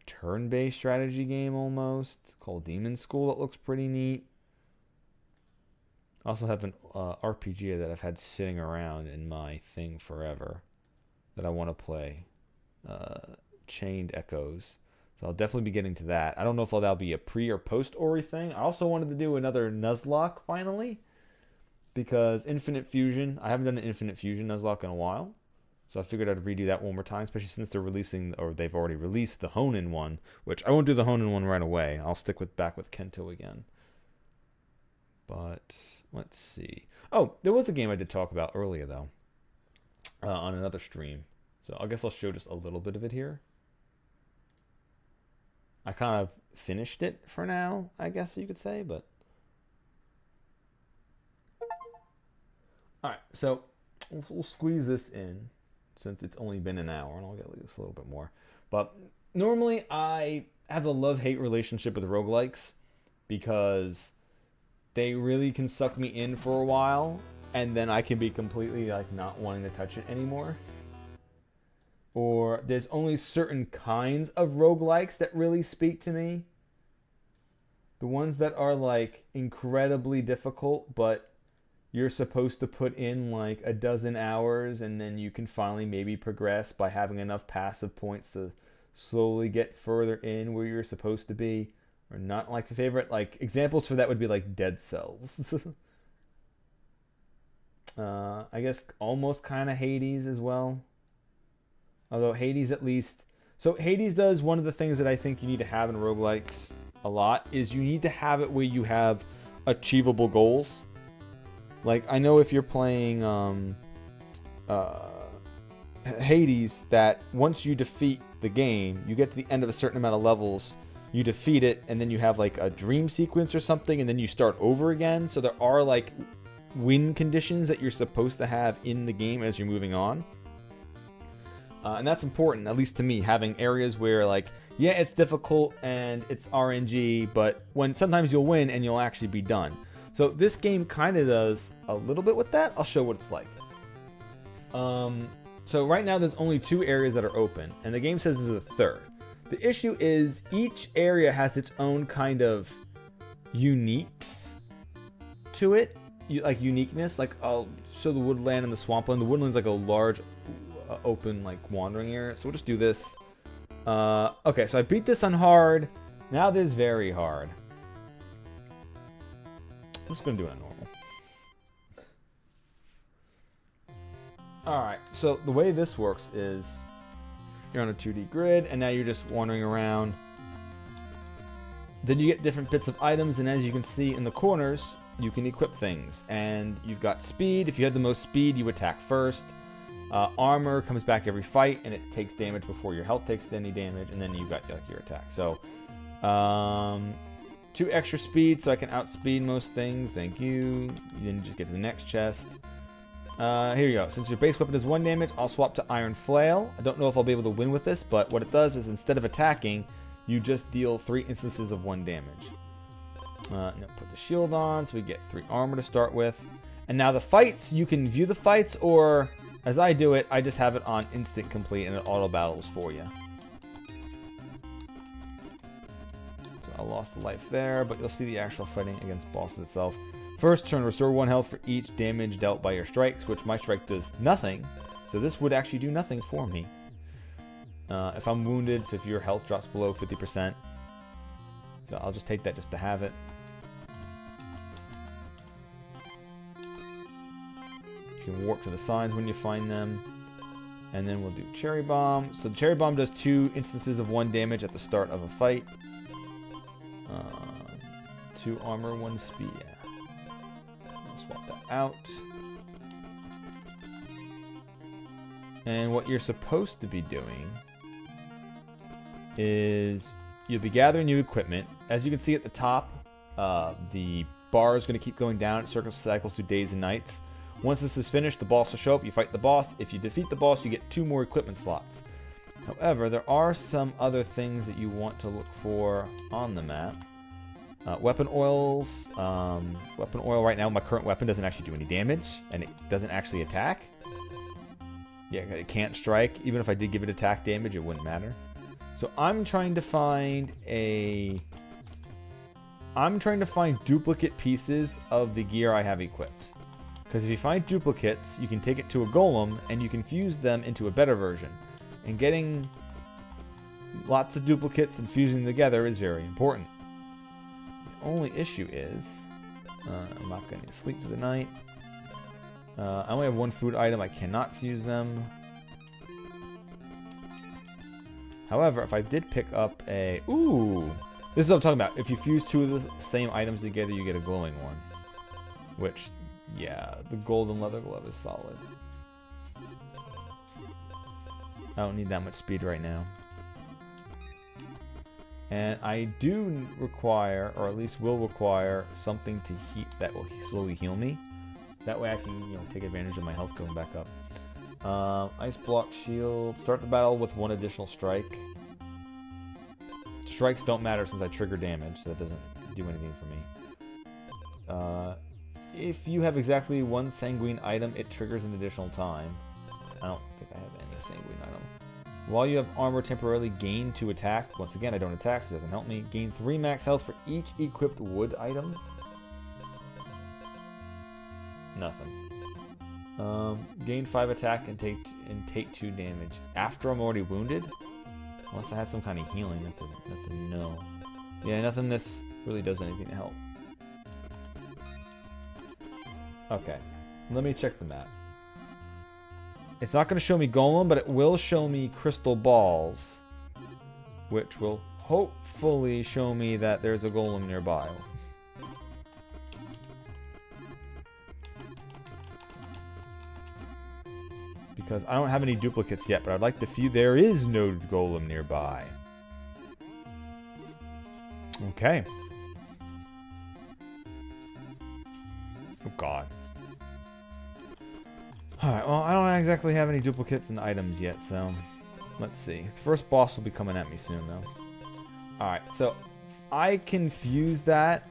turn-based strategy game almost called Demon School that looks pretty neat. I also have an RPG that I've had sitting around in my thing forever that I want to play. Chained Echoes. So I'll definitely be getting to that. I don't know if that'll be a pre or post Ori thing. I also wanted to do another Nuzlocke finally, because Infinite Fusion, I haven't done an Infinite Fusion Nuzlocke in a while. So I figured I'd redo that one more time, especially since they're releasing, or they've already released the Honen one, which I won't do the Honen one right away. I'll stick back with Kento again. But let's see. Oh, there was a game I did talk about earlier though, on another stream. So I guess I'll show just a little bit of it here. I kind of finished it for now, I guess you could say, but... Alright, so we'll squeeze this in, since it's only been an hour, and I'll get this a little bit more. But normally I have a love-hate relationship with roguelikes, because they really can suck me in for a while, and then I can be completely like not wanting to touch it anymore. Or there's only certain kinds of roguelikes that really speak to me. The ones that are like incredibly difficult, but you're supposed to put in like a dozen hours and then you can finally maybe progress by having enough passive points to slowly get further in where you're supposed to be. Or not like a favorite. Like examples for that would be like Dead Cells. I guess almost kind of Hades as well. Although Hades at least... So Hades does one of the things that I think you need to have in roguelikes a lot, is you need to have it where you have achievable goals. Like, I know if you're playing Hades, that once you defeat the game, you get to the end of a certain amount of levels, you defeat it, and then you have like a dream sequence or something, and then you start over again. So there are like win conditions that you're supposed to have in the game as you're moving on. And that's important, at least to me, having areas where, like, yeah, it's difficult and it's RNG, but when sometimes you'll win and you'll actually be done. So this game kind of does a little bit with that. I'll show what it's like. So right now there's only 2 areas that are open, and the game says there's a third. The issue is each area has its own kind of uniques to it, like uniqueness. Like I'll show the woodland and the swampland. The woodland's like a large open like wandering area, so we'll just do this. Okay, so I beat this on hard. Now there's very hard. I'm just gonna do it on normal. Alright, so the way this works is you're on a 2D grid and now you're just wandering around. Then you get different bits of items, and as you can see in the corners, you can equip things. And you've got speed. If you had the most speed, you attack first. Armor comes back every fight, and it takes damage before your health takes any damage, and then you've got like your attack. So, 2 extra speed, so I can outspeed most things. Thank you. Then you just get to the next chest. Here you go. Since your base weapon does 1 damage, I'll swap to Iron Flail. I don't know if I'll be able to win with this, but what it does is instead of attacking, you just deal 3 instances of 1 damage. Now put the shield on, so we get 3 armor to start with. And now the fights, you can view the fights, or as I do it, I just have it on instant complete and it auto battles for you. So I lost a life there, but you'll see the actual fighting against bosses itself. First turn, restore 1 health for each damage dealt by your strikes, which my strike does nothing. So this would actually do nothing for me. If I'm wounded, so if your health drops below 50%. So I'll just take that just to have it. You can warp to the signs when you find them. And then we'll do Cherry Bomb. So the Cherry Bomb does 2 instances of 1 damage at the start of a fight. 2 armor, 1 speed. Yeah. I'll swap that out. And what you're supposed to be doing is you'll be gathering new equipment. As you can see at the top, the bar is going to keep going down. It cycles through days and nights. Once this is finished, the boss will show up. You fight the boss. If you defeat the boss, you get 2 more equipment slots. However, there are some other things that you want to look for on the map. Weapon oils. Weapon oil right now, my current weapon doesn't actually do any damage, and it doesn't actually attack. Yeah, it can't strike. Even if I did give it attack damage, it wouldn't matter. So I'm trying to find duplicate pieces of the gear I have equipped. Because if you find duplicates, you can take it to a golem, and you can fuse them into a better version. And getting lots of duplicates and fusing them together is very important. The only issue is, I'm not going to sleep through the night. I only have 1 food item. I cannot fuse them. However, if I did pick up a... Ooh! This is what I'm talking about. If you fuse 2 of the same items together, you get a glowing one. Which, yeah, the golden leather glove is solid. I don't need that much speed right now. And I do require, or at least will require, something to heat that will slowly heal me. That way I can, take advantage of my health going back up. Ice block shield. Start the battle with 1 additional strike. Strikes don't matter since I trigger damage, so that doesn't do anything for me. If you have exactly 1 sanguine item, it triggers an additional time. I don't think I have any sanguine item. While you have armor, temporarily gain 2 attack. Once again, I don't attack, so it doesn't help me. Gain 3 max health for each equipped wood item. Nothing. Gain 5 attack and take 2 damage after I'm already wounded. Unless I had some kind of healing, that's a no. Yeah, nothing. This really does anything to help. Okay, let me check the map. It's not going to show me golem, but it will show me crystal balls, which will hopefully show me that there's a golem nearby. Because I don't have any duplicates yet, but I'd like to fuse. There is no golem nearby. Okay. Oh god. Alright, well, I don't exactly have any duplicates and items yet, so let's see. The first boss will be coming at me soon, though. Alright, so I can fuse that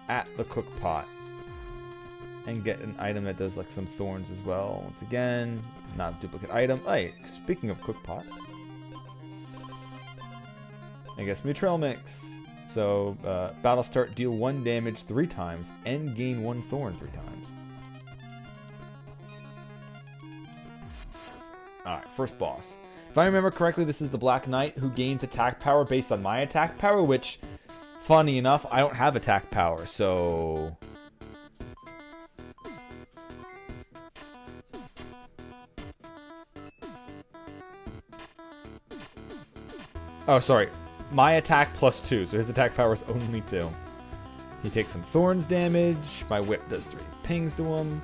at the cook pot and get an item that does like some thorns as well. Once again, not a duplicate item. Hey, speaking of cook pot, I guess me trail mix. So, battle start, deal 1 damage 3 times and gain 1 thorn 3 times. Alright, first boss. If I remember correctly, this is the Black Knight who gains attack power based on my attack power, which, funny enough, I don't have attack power, so... Oh, sorry. My attack plus 2, so his attack power is only 2. He takes some thorns damage. My whip does 3 pings to him.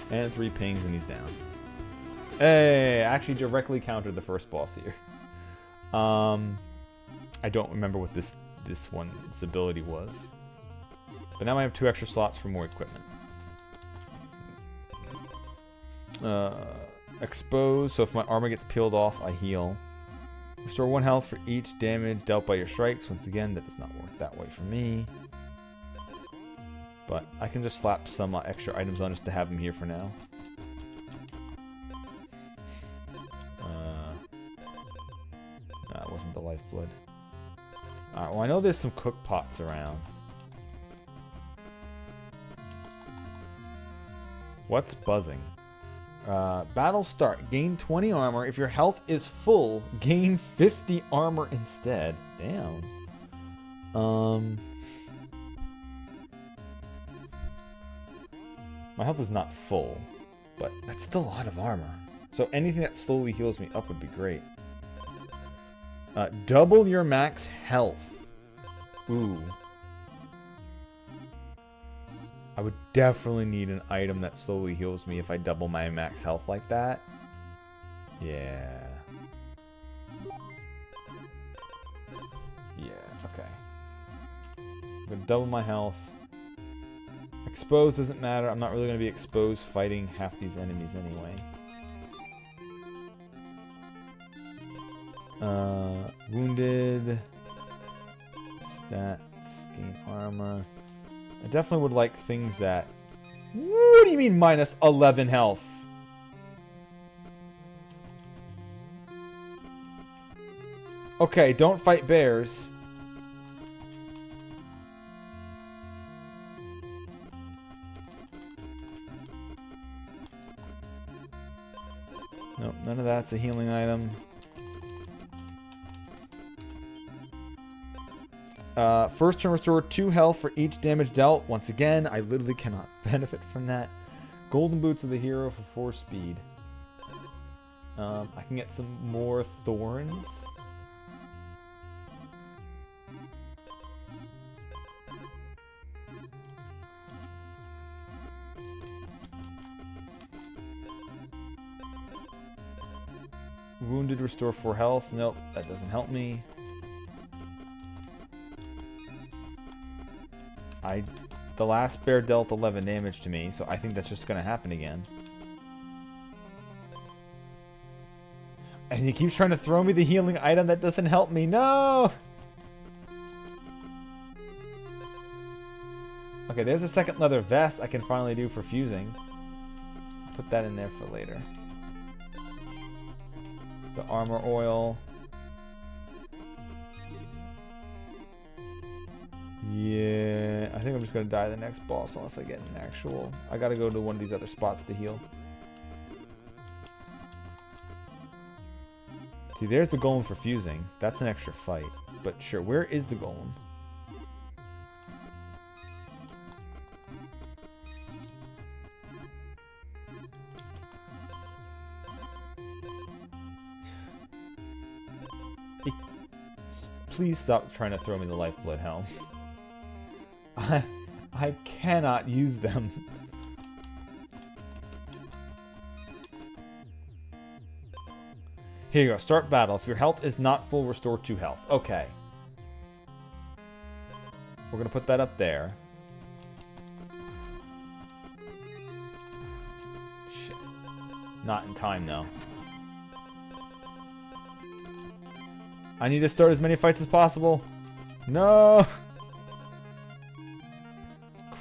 And 3 pings and he's down. Hey, actually directly countered the first boss here. I don't remember what this one's ability was. But now I have 2 extra slots for more equipment. Expose, so if my armor gets peeled off, I heal. Restore 1 health for each damage dealt by your strikes. Once again, that does not work that way for me. But I can just slap some extra items on just to have them here for now. That wasn't the lifeblood. Alright, well I know there's some cook pots around. What's buzzing? Battle start. Gain 20 armor. If your health is full, gain 50 armor instead. Damn. My health is not full, but that's still a lot of armor. So anything that slowly heals me up would be great. Double your max health. Ooh. I would definitely need an item that slowly heals me if I double my max health like that. Yeah. Yeah, okay. I'm gonna double my health. Exposed doesn't matter. I'm not really gonna be exposed fighting half these enemies anyway. Wounded. Stats. Gain armor. I definitely would like things that... What do you mean minus 11 health? Okay, don't fight bears. Nope, none of that's a healing item. First turn restore 2 health for each damage dealt. Once again, I literally cannot benefit from that. Golden boots of the hero for 4 speed. I can get some more thorns. Wounded restore 4 health. Nope, that doesn't help me. The last bear dealt 11 damage to me, so I think that's just gonna happen again. And he keeps trying to throw me the healing item that doesn't help me. No! Okay, there's a second leather vest I can finally do for fusing. Put that in there for later. The armor oil. Yeah, I think I'm just gonna die the next boss unless I get an actual... I gotta go to one of these other spots to heal. See, there's the golem for fusing. That's an extra fight. But sure, where is the golem? Please stop trying to throw me the lifeblood helm. I cannot use them. Here you go. Start battle. If your health is not full, restore 2 health. Okay. We're going to put that up there. Shit. Not in time, though. I need to start as many fights as possible. No!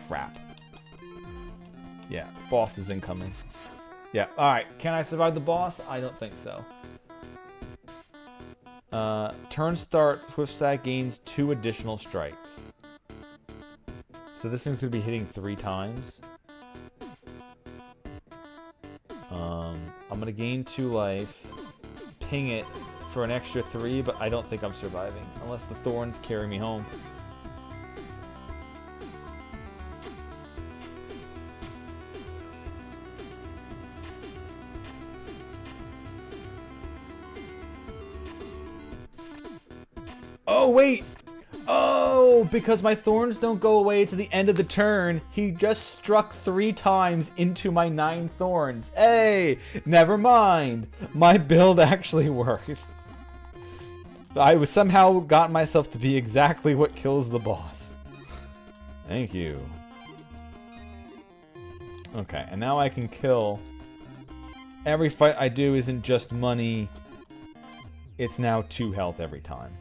Crap. Yeah, boss is incoming. Yeah, alright. Can I survive the boss? I don't think so. Turn start, Swift Stack gains 2 additional strikes. So this thing's going to be hitting 3 times. I'm going to gain 2 life. Ping it for an extra 3, but I don't think I'm surviving. Unless the thorns carry me home. Oh, wait! Oh, because my thorns don't go away to the end of the turn, he just struck 3 times into my 9 thorns. Hey! Never mind! My build actually works. I was somehow got myself to be exactly what kills the boss. Thank you. Okay, and now I can kill. Every fight I do isn't just money. It's now 2 health every time.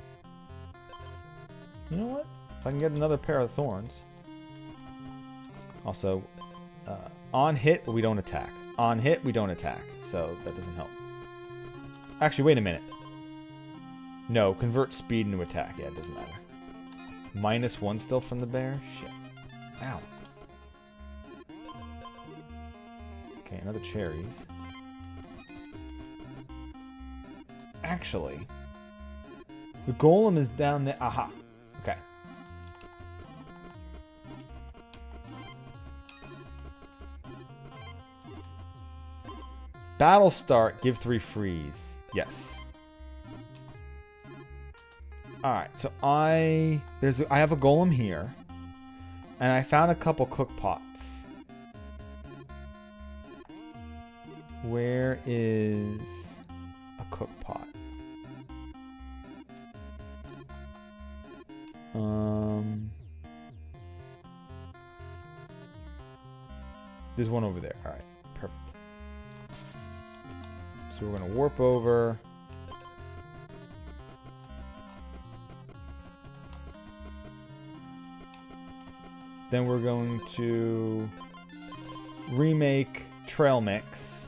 You know what? If I can get another pair of thorns. Also, on hit, we don't attack. On hit, we don't attack. So that doesn't help. Actually, wait a minute. No, convert speed into attack. Yeah, it doesn't matter. -1 still from the bear? Shit. Ow. Okay, another cherries. Actually, the golem is down there. Aha. Okay. Battle start, give 3 freeze. Yes. Alright, so I have a golem here. And I found a couple cook pots. Where is a cook pot? there's one over there. All right, perfect. So we're going to warp over. Then we're going to remake Trail Mix.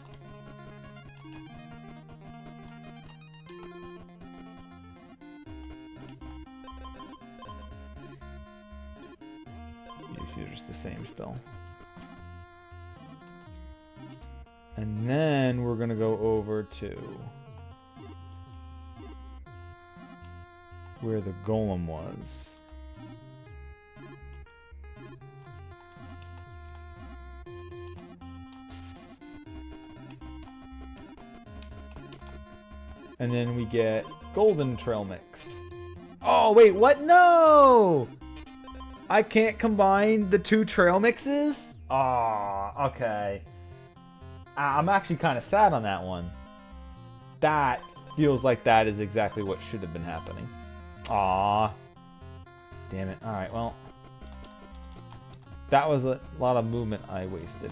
These are just the same still. And then we're going to go over to where the golem was. And then we get golden trail mix. Oh, wait, what? No! I can't combine the two trail mixes? Oh, okay. I'm actually kind of sad on that one. That feels like that is exactly what should have been happening. Aw. Damn it. Alright, well. That was a lot of movement I wasted.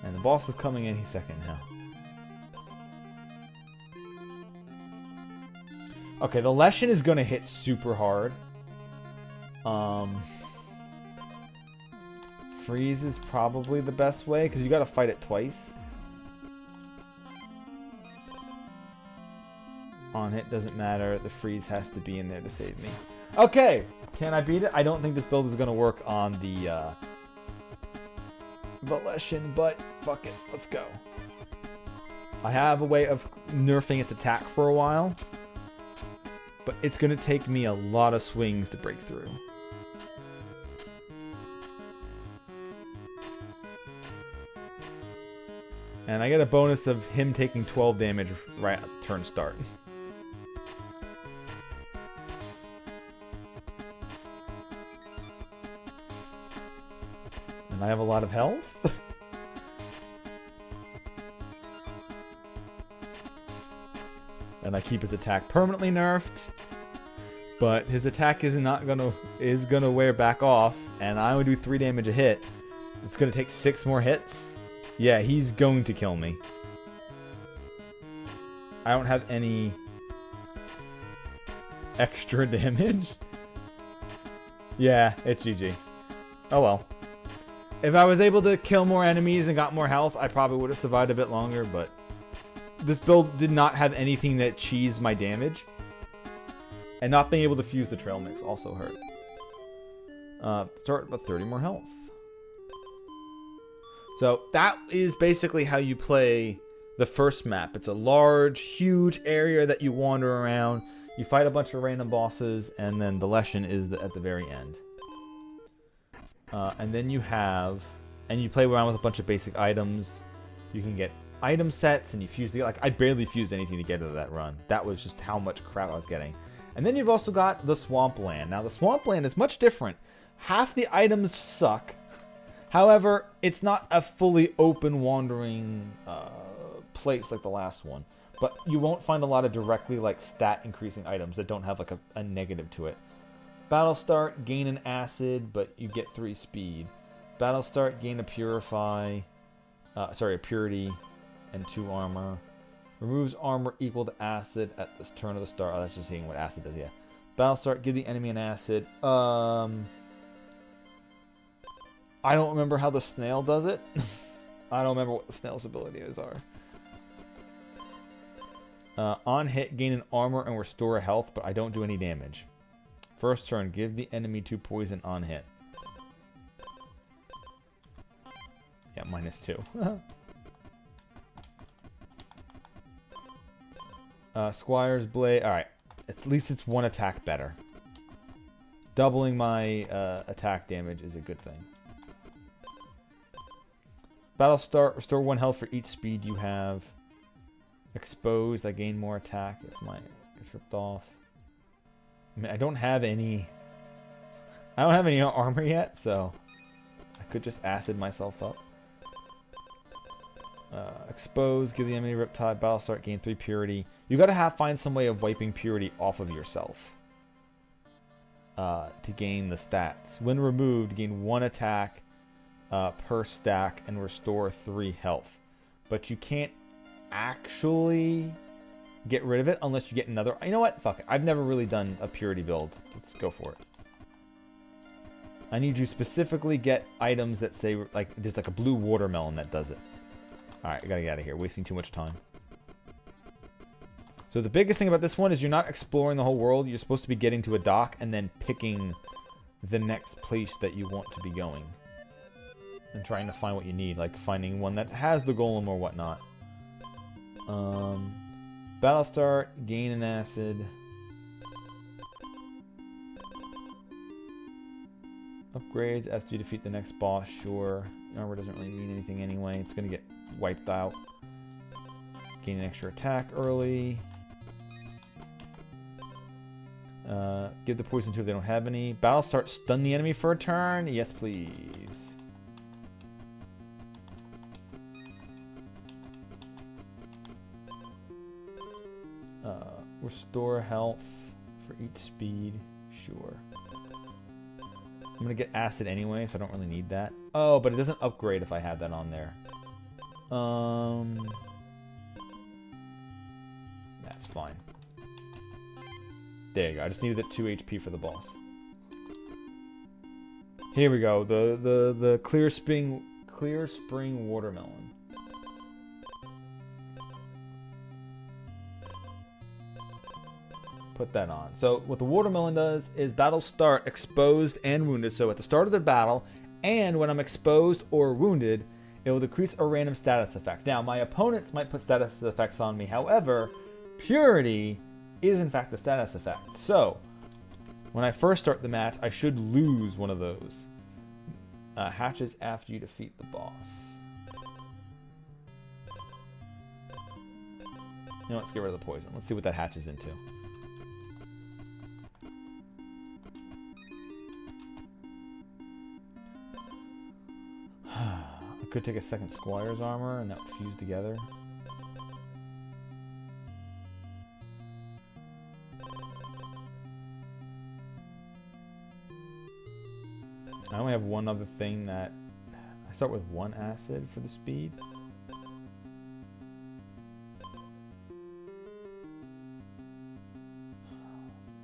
And the boss is coming any second now. Okay, the Leshen is going to hit super hard. Freeze is probably the best way, because you got to fight it twice. On hit doesn't matter. The freeze has to be in there to save me. Okay, can I beat it? I don't think this build is going to work on the Leshen, but fuck it. Let's go. I have a way of nerfing its attack for a while, but it's going to take me a lot of swings to break through. And I get a bonus of him taking 12 damage right at turn start. And I have a lot of health. And I keep his attack permanently nerfed. But his attack is gonna wear back off, and I only do 3 damage a hit. It's gonna take 6 more hits. Yeah, he's going to kill me. I don't have any extra damage. Yeah, it's GG. Oh well. If I was able to kill more enemies and got more health, I probably would have survived a bit longer, but this build did not have anything that cheesed my damage. And not being able to fuse the trail mix also hurt. Start with 30 more health. So that is basically how you play the first map. It's a large, huge area that you wander around. You fight a bunch of random bosses, and then the Leshen is at the very end. And then you play around with a bunch of basic items. You can get item sets, and you fuse the, like, I barely fused anything to get into that run. That was just how much crap I was getting. And then you've also got the Swampland. Now the Swampland is much different. Half the items suck. However, it's not a fully open wandering place like the last one. But you won't find a lot of directly like stat increasing items that don't have like a negative to it. Battle start, gain an acid, but you get 3 speed. Battle start, gain a purity and 2 armor. Removes armor equal to acid at the turn of the start. Oh, that's just seeing what acid does, yeah. Battle start, give the enemy an acid. I don't remember how the snail does it. I don't remember what the snail's abilities are. On hit, gain an armor and restore health, but I don't do any damage. First turn, give the enemy 2 poison on hit. Yeah, -2. Squire's Blade. Alright, at least it's 1 attack better. Doubling my attack damage is a good thing. Battle start, restore 1 health for each speed you have. Exposed, I gain more attack if mine gets ripped off. I mean, I don't have any armor yet, so I could just acid myself up. Expose, give the enemy Riptide, battle start, gain 3 purity. You gotta find some way of wiping purity off of yourself. to gain the stats. When removed, gain 1 attack per stack and restore 3 health. But you can't actually get rid of it unless you get another. You know what? Fuck it. I've never really done a purity build. Let's go for it. I need you specifically get items that say, like, there's like a blue watermelon that does it. Alright, I gotta get out of here. Wasting too much time. So the biggest thing about this one is you're not exploring the whole world. You're supposed to be getting to a dock and then picking the next place that you want to be going. And trying to find what you need. Like finding one that has the golem or whatnot. Battle start, gain an acid. Upgrades after you defeat the next boss, sure. Armor doesn't really mean anything anyway. It's gonna get wiped out. Gain an extra attack early. Give the poison to if they don't have any. Battle start, stun the enemy for a turn. Yes, please. Restore health for each speed. Sure. I'm gonna get acid anyway, so I don't really need that. Oh, but it doesn't upgrade if I have that on there. That's fine. There you go. I just needed the 2 HP for the boss. Here we go. The clear spring watermelon. Put that on. So what the watermelon does is battle start exposed and wounded. So at the start of the battle and when I'm exposed or wounded, it will decrease a random status effect. Now my opponents might put status effects on me. However, purity is in fact a status effect. So when I first start the match, I should lose one of those. Hatches after you defeat the boss. You know, let's get rid of the poison. Let's see what that hatches into. I could take a second Squire's armor and that would fuse together. I only have one other thing that... I start with 1 acid for the speed.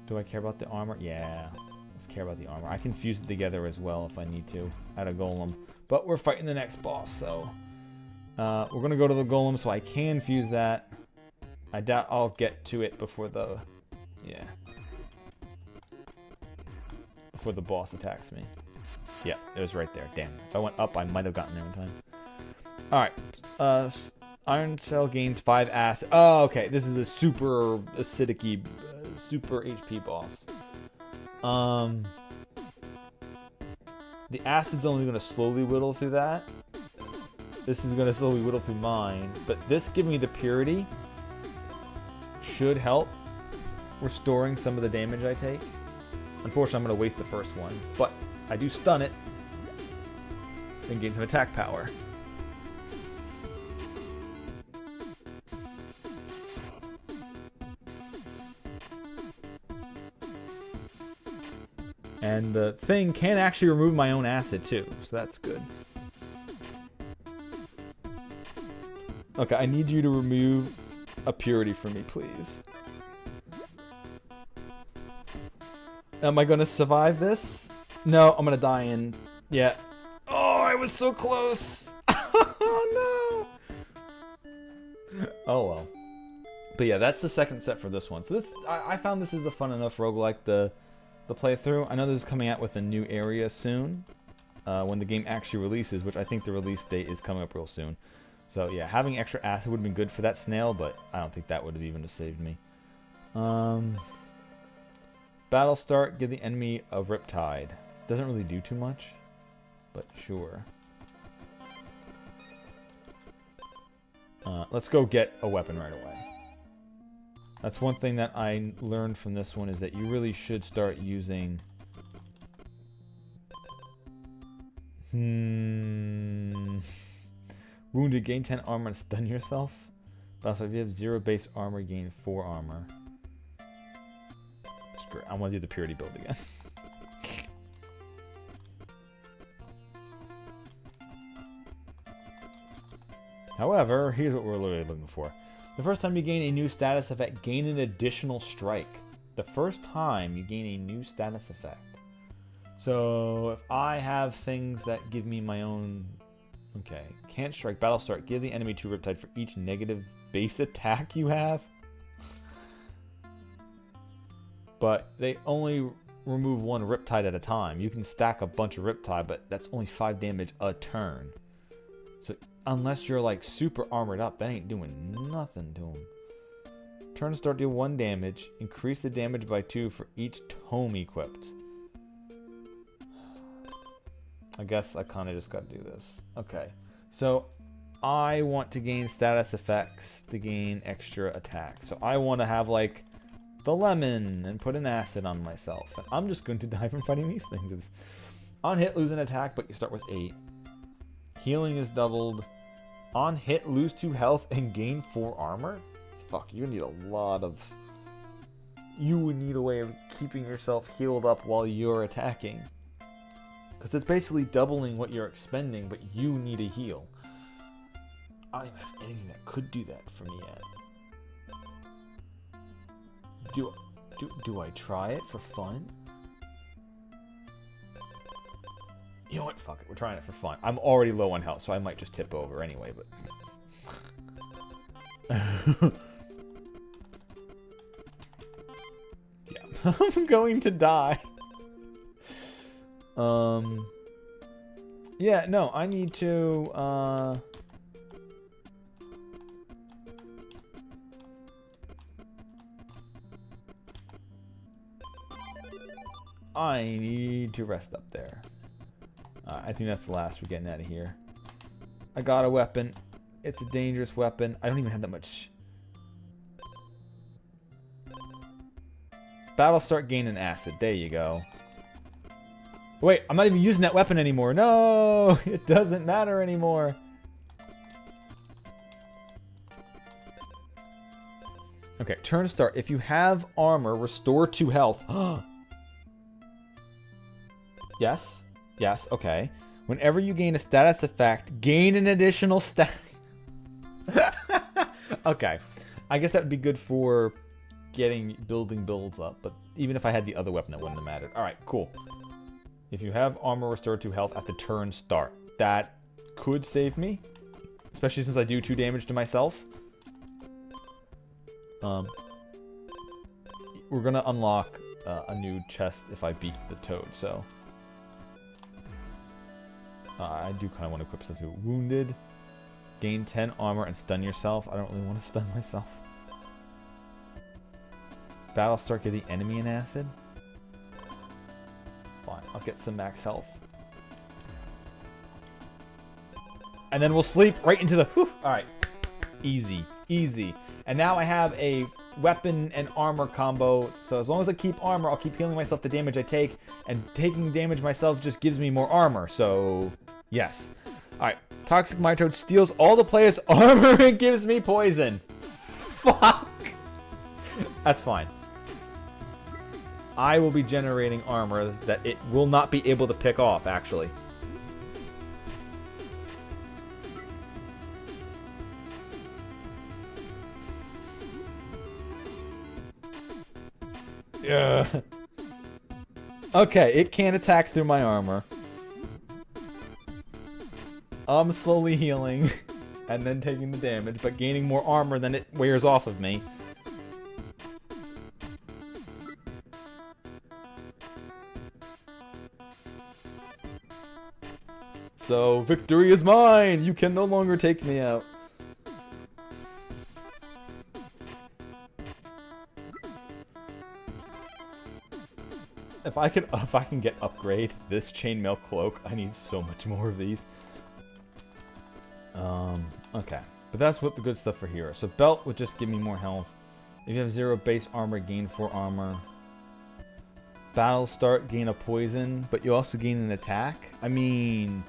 Do I care about the armor? Yeah. Let's care about the armor. I can fuse it together as well if I need to. At a golem. But we're fighting the next boss, so... we're going to go to the golem so I can fuse that. I doubt I'll get to it before the... Yeah. Before the boss attacks me. Yeah, it was right there. Damn. If I went up, I might have gotten there in time. Alright. Iron Cell gains 5 acid. Oh, okay. This is a super acidic-y, super HP boss. The acid's only going to slowly whittle through that. This is going to slowly whittle through mine. But this giving me the purity should help restoring some of the damage I take. Unfortunately, I'm going to waste the first one. But I do stun it. Then gain some attack power. And the thing can actually remove my own acid too, so that's good. Okay, I need you to remove a purity for me, please. Am I gonna survive this? No, I'm gonna die in... Yeah. Oh, I was so close! Oh, no! Oh, well. But yeah, that's the second set for this one. So this, I found this is a fun enough roguelike to play through. I know this is coming out with a new area soon. When the game actually releases, which I think the release date is coming up real soon. So yeah, having extra acid would have been good for that snail, but I don't think that would have even saved me. Battle start, give the enemy a riptide. Doesn't really do too much, but sure. Let's go get a weapon right away. That's one thing that I learned from this one, is that you really should start using... Wounded, gain 10 armor and stun yourself. But also, if you have 0 base armor, gain 4 armor. Screw it. I want to do the purity build again. However, here's what we're really looking for. The first time you gain a new status effect, gain an additional strike. The first time you gain a new status effect. So, if I have things that give me my own... Okay. Can't strike, battle start. Give the enemy 2 Riptide for each negative base attack you have. But they only remove 1 Riptide at a time. You can stack a bunch of Riptide, but that's only 5 damage a turn. So, unless you're like super armored up, that ain't doing nothing to them. Turn start, deal 1 damage. Increase the damage by 2 for each tome equipped. I guess I kind of just got to do this. Okay. So, I want to gain status effects to gain extra attack. So, I want to have like the lemon and put an acid on myself. And I'm just going to die from fighting these things. It's on hit, lose an attack, but you start with 8. Healing is doubled. On hit, lose 2 health and gain 4 armor? Fuck, you need a lot of... You would need a way of keeping yourself healed up while you're attacking. Because it's basically doubling what you're expending, but you need a heal. I don't even have anything that could do that for me yet. Do I try it for fun? You know what? Fuck it. We're trying it for fun. I'm already low on health, so I might just tip over anyway, but... yeah. I'm going to die. Yeah, no, I need to, I need to rest up there. I think that's the last we're getting out of here. I got a weapon. It's a dangerous weapon. I don't even have that much. Battle start gaining acid. There you go. Wait, I'm not even using that weapon anymore. No, it doesn't matter anymore. Okay, turn start. If you have armor, restore 2 health. Yes. Yes, okay. Whenever you gain a status effect, gain an additional stat. Okay. I guess that would be good for building builds up, but even if I had the other weapon, it wouldn't have mattered. Alright, cool. If you have armor, restore 2 health at the turn start. That could save me. Especially since I do 2 damage to myself. We're gonna unlock a new chest if I beat the toad, so... I do kind of want to equip something. Wounded. Gain 10 armor and stun yourself. I don't really want to stun myself. Battle start, give the enemy an acid. Fine, I'll get some max health. And then we'll sleep right into the... Alright. Easy. Easy. And now I have a weapon and armor combo. So as long as I keep armor, I'll keep healing myself the damage I take. And taking damage myself just gives me more armor. So, yes. Alright. Toxic Mitoad steals all the players' armor and gives me poison. Fuck. That's fine. I will be generating armor that it will not be able to pick off, actually. Yeah. Okay, it can't attack through my armor. I'm slowly healing and then taking the damage, but gaining more armor than it wears off of me. So, victory is mine! You can no longer take me out. If I can get upgrade this chainmail cloak, I need so much more of these. Okay. But that's what the good stuff for here. So belt would just give me more health. If you have 0 base armor, gain 4 armor. Battle start, gain a poison, but you also gain an attack. I mean,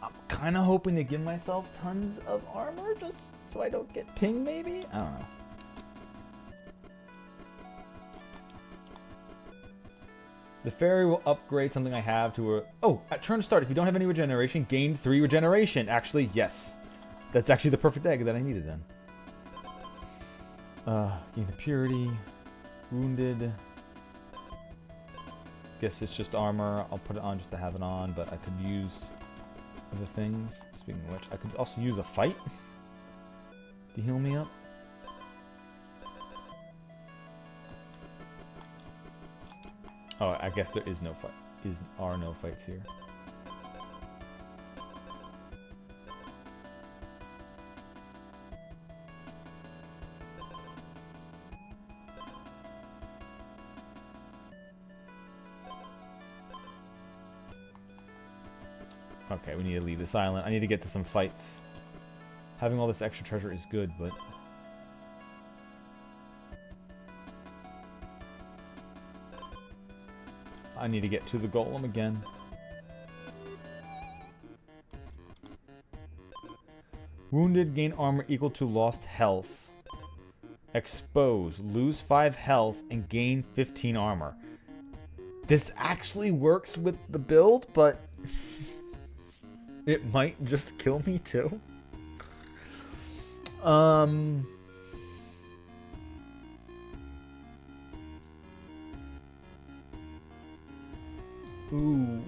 I'm kind of hoping to give myself tons of armor just so I don't get pinged, maybe? I don't know. The fairy will upgrade something I have to a... Oh, at turn start, if you don't have any regeneration, gain 3 regeneration. Actually, yes. That's actually the perfect egg that I needed then. Gain of purity. Wounded. Guess it's just armor. I'll put it on just to have it on, but I could use other things. Speaking of which, I could also use a fight to heal me up. Oh, I guess there is no fight. Are no fights here. Okay, we need to leave this island. I need to get to some fights. Having all this extra treasure is good, but... I need to get to the golem again. Wounded, gain armor equal to lost health. Expose, lose 5 health and gain 15 armor. This actually works with the build, but... it might just kill me too. Ooh.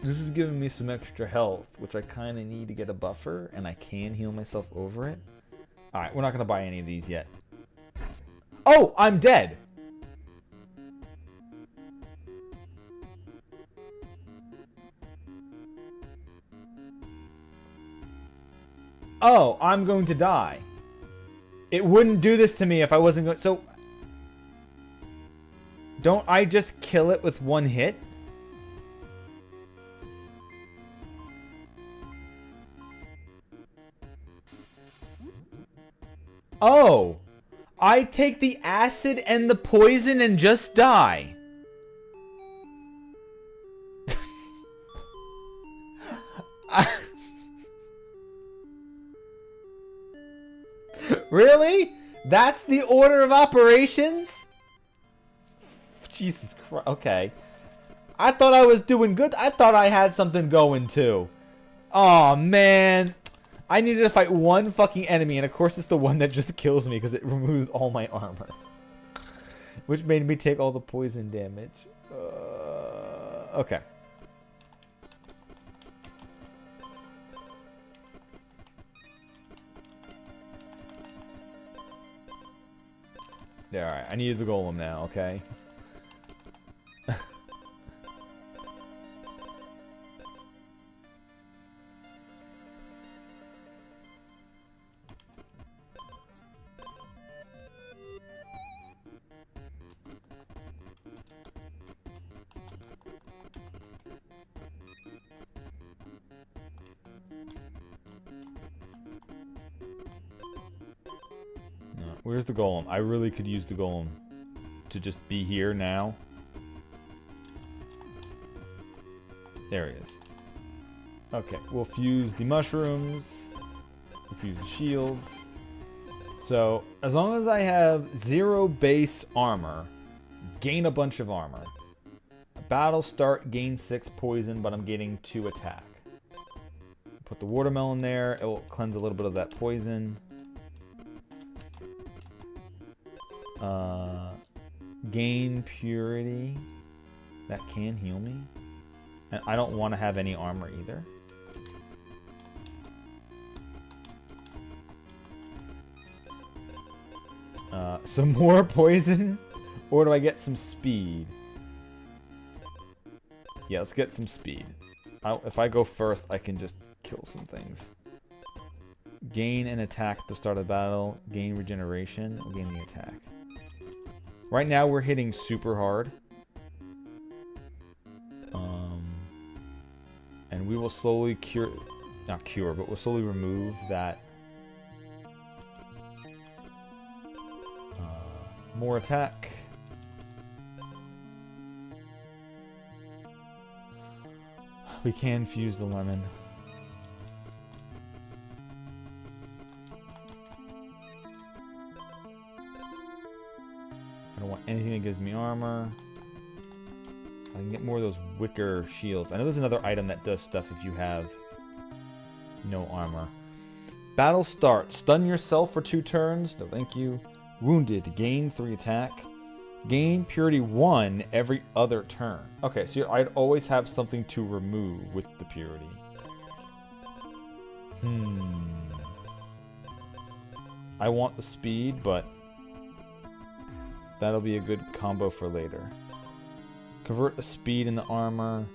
This is giving me some extra health, which I kind of need to get a buffer, and I can heal myself over it. Alright, we're not going to buy any of these yet. Oh, I'm dead! Oh, I'm going to die. It wouldn't do this to me if I wasn't going... So... Don't I just kill it with one hit? Oh! I take the acid and the poison and just die. Really? That's the order of operations? Jesus Christ. Okay. I thought I was doing good. I thought I had something going too. Oh man. I needed to fight one fucking enemy, and of course it's the one that just kills me because it removes all my armor. Which made me take all the poison damage. Okay. There, alright. I needed the golem now, okay? Where's the golem? I really could use the golem to just be here now. There he is. Okay, we'll fuse the mushrooms. We'll fuse the shields. So, as long as I have 0 base armor, gain a bunch of armor. Battle start, gain 6 poison, but I'm getting 2 attack. Put the watermelon there. It will cleanse a little bit of that poison. Gain purity. That can heal me. And I don't want to have any armor either. Some more poison? Or do I get some speed? Yeah, let's get some speed. If I go first, I can just kill some things. Gain an attack at the start of the battle. Gain regeneration. We'll gain the attack. Right now, we're hitting super hard. And we will slowly cure... Not cure, but we'll slowly remove that... more attack. We can fuse the lemon. I don't want anything that gives me armor. I can get more of those wicker shields. I know there's another item that does stuff if you have No armor. Battle start. Stun yourself for 2 turns. No thank you. Wounded. Gain 3 attack. Gain purity 1 every other turn. Okay, so I'd always have something to remove with the purity. I want the speed, but that'll be a good combo for later. Convert a speed in the armor.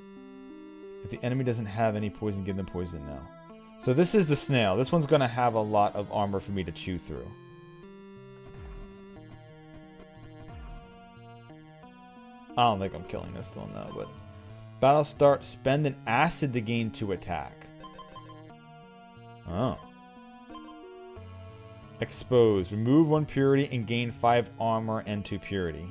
If the enemy doesn't have any poison, give them poison now. So this is the snail. This one's going to have a lot of armor for me to chew through. I don't think I'm killing this one though, but... Battle start, spend an acid to gain 2 attack. Oh. Expose. Remove 1 purity and gain 5 armor and 2 purity.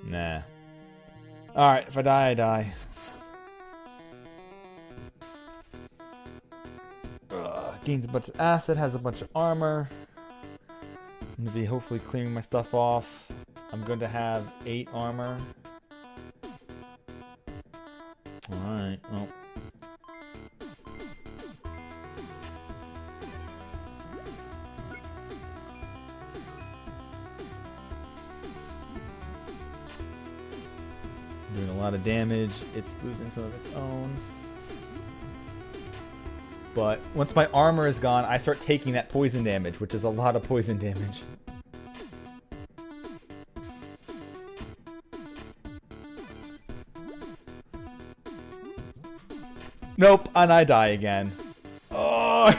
Nah. Alright, if I die, I die. Gains a bunch of acid, has a bunch of armor. I'm going to be hopefully clearing my stuff off. I'm going to have 8 armor. Alright, well. Doing a lot of damage. It's losing some of its own. But once my armor is gone, I start taking that poison damage, which is a lot of poison damage. Nope, and I die again. Oh,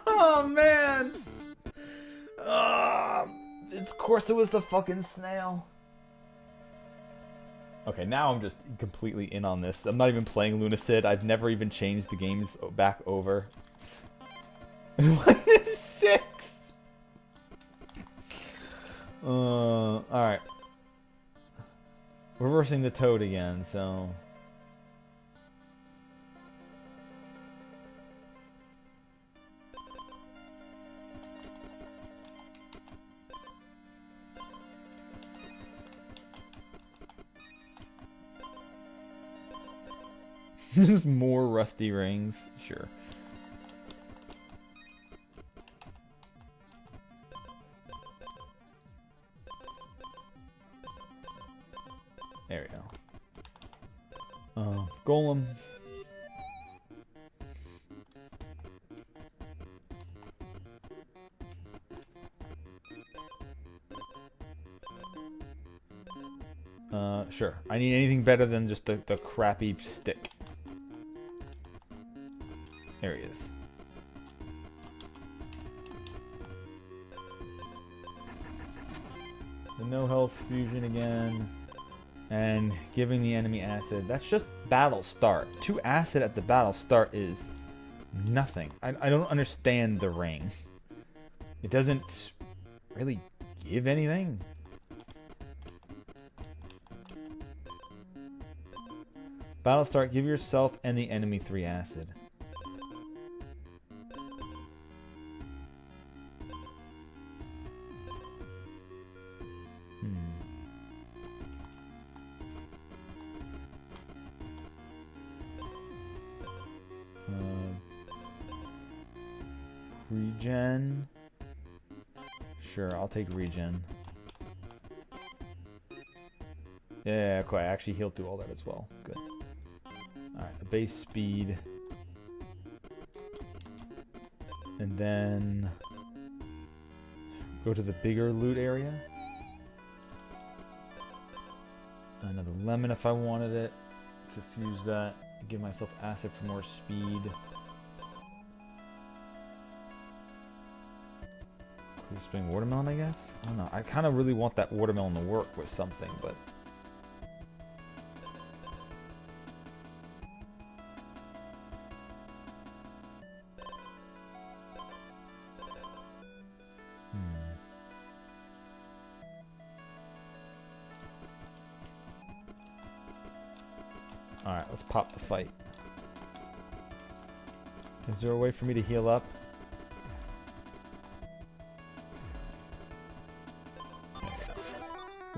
oh man. Of course it was the fucking snail. Okay, now I'm just completely in on this. I'm not even playing Lunacid. I've never even changed the games back over. -6! Alright. Reversing the toad again, so... Just more rusty rings. Sure. There we go. Golem. Sure. I need anything better than just the crappy stick. There he is. The no health fusion again. And giving the enemy acid. That's just battle start. 2 acid at the battle start is nothing. I don't understand the ring. It doesn't really give anything. Battle start, give yourself and the enemy 3 acid. Regen. Sure, I'll take regen. Yeah, okay, I actually healed through all that as well. Good. Alright, the base speed. And then go to the bigger loot area. Another lemon if I wanted it. To fuse that. Give myself acid for more speed. Spring watermelon, I guess? I don't know. I kind of really want that watermelon to work with something, but... Alright, let's pop the fight. Is there a way for me to heal up?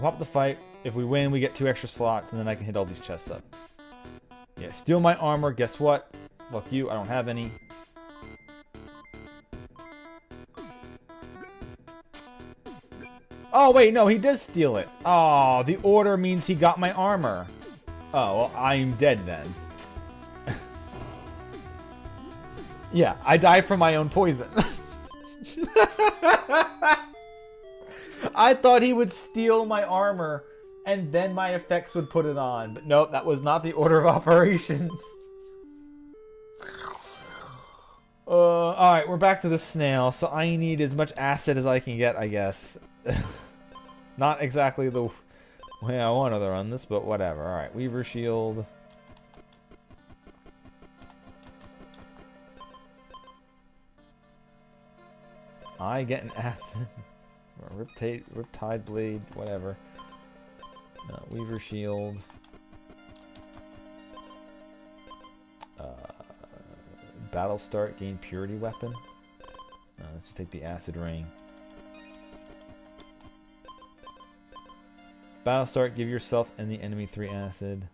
Pop the fight. If we win, we get 2 extra slots, and then I can hit all these chests up. Yeah, steal my armor. Guess what? Fuck you. I don't have any. Oh, wait. No, he does steal it. Oh, the order means he got my armor. Oh, well, I'm dead then. Yeah, I die from my own poison. I thought he would steal my armor and then my effects would put it on. But nope, that was not the order of operations. Alright, we're back to the snail. So I need as much acid as I can get, I guess. Not exactly the way I wanted to run this, but whatever. Alright, Weaver Shield. I get an acid. Riptide Blade, whatever. Weaver Shield. Battle Start, gain Purity Weapon. Let's take the Acid Ring. Battle Start, give yourself and the enemy 3 acid.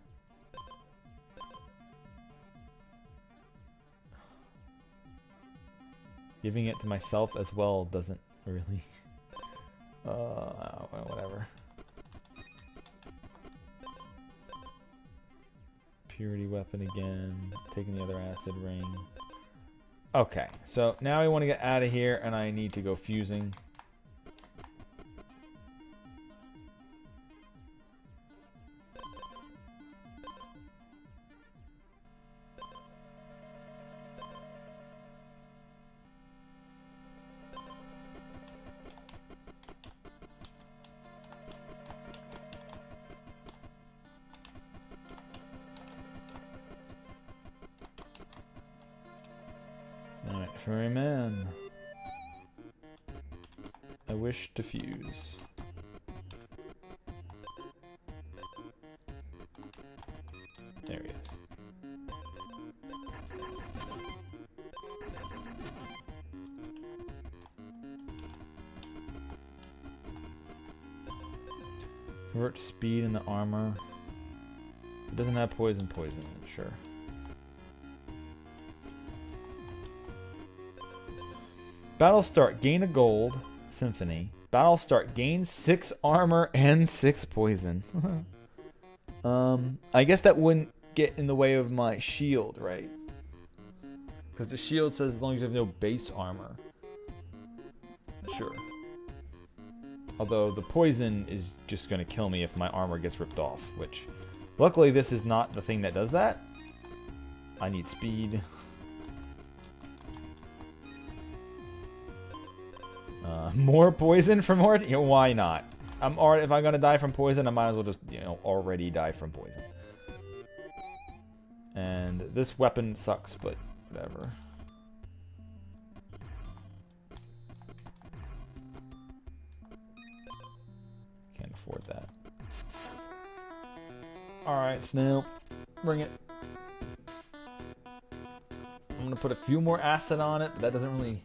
Giving it to myself as well doesn't really... whatever. Purity Weapon again. Taking the other Acid Ring. Okay, so now I want to get out of here and I need to go fusing. Ferryman. I wish to fuse. There he is. Convert speed in the armor. It doesn't have poison, sure. Battle Start, gain a gold. Symphony. Battle Start, gain 6 armor and 6 poison. I guess that wouldn't get in the way of my shield, right? Because the shield says as long as you have no base armor. Sure. Although the poison is just going to kill me if my armor gets ripped off, which... Luckily this is not the thing that does that. I need speed. More poison for more? You know, why not? If I'm gonna die from poison, I might as well just, already die from poison. And this weapon sucks, but whatever. Can't afford that. Alright, snail. Bring it. I'm gonna put a few more acid on it, but that doesn't really...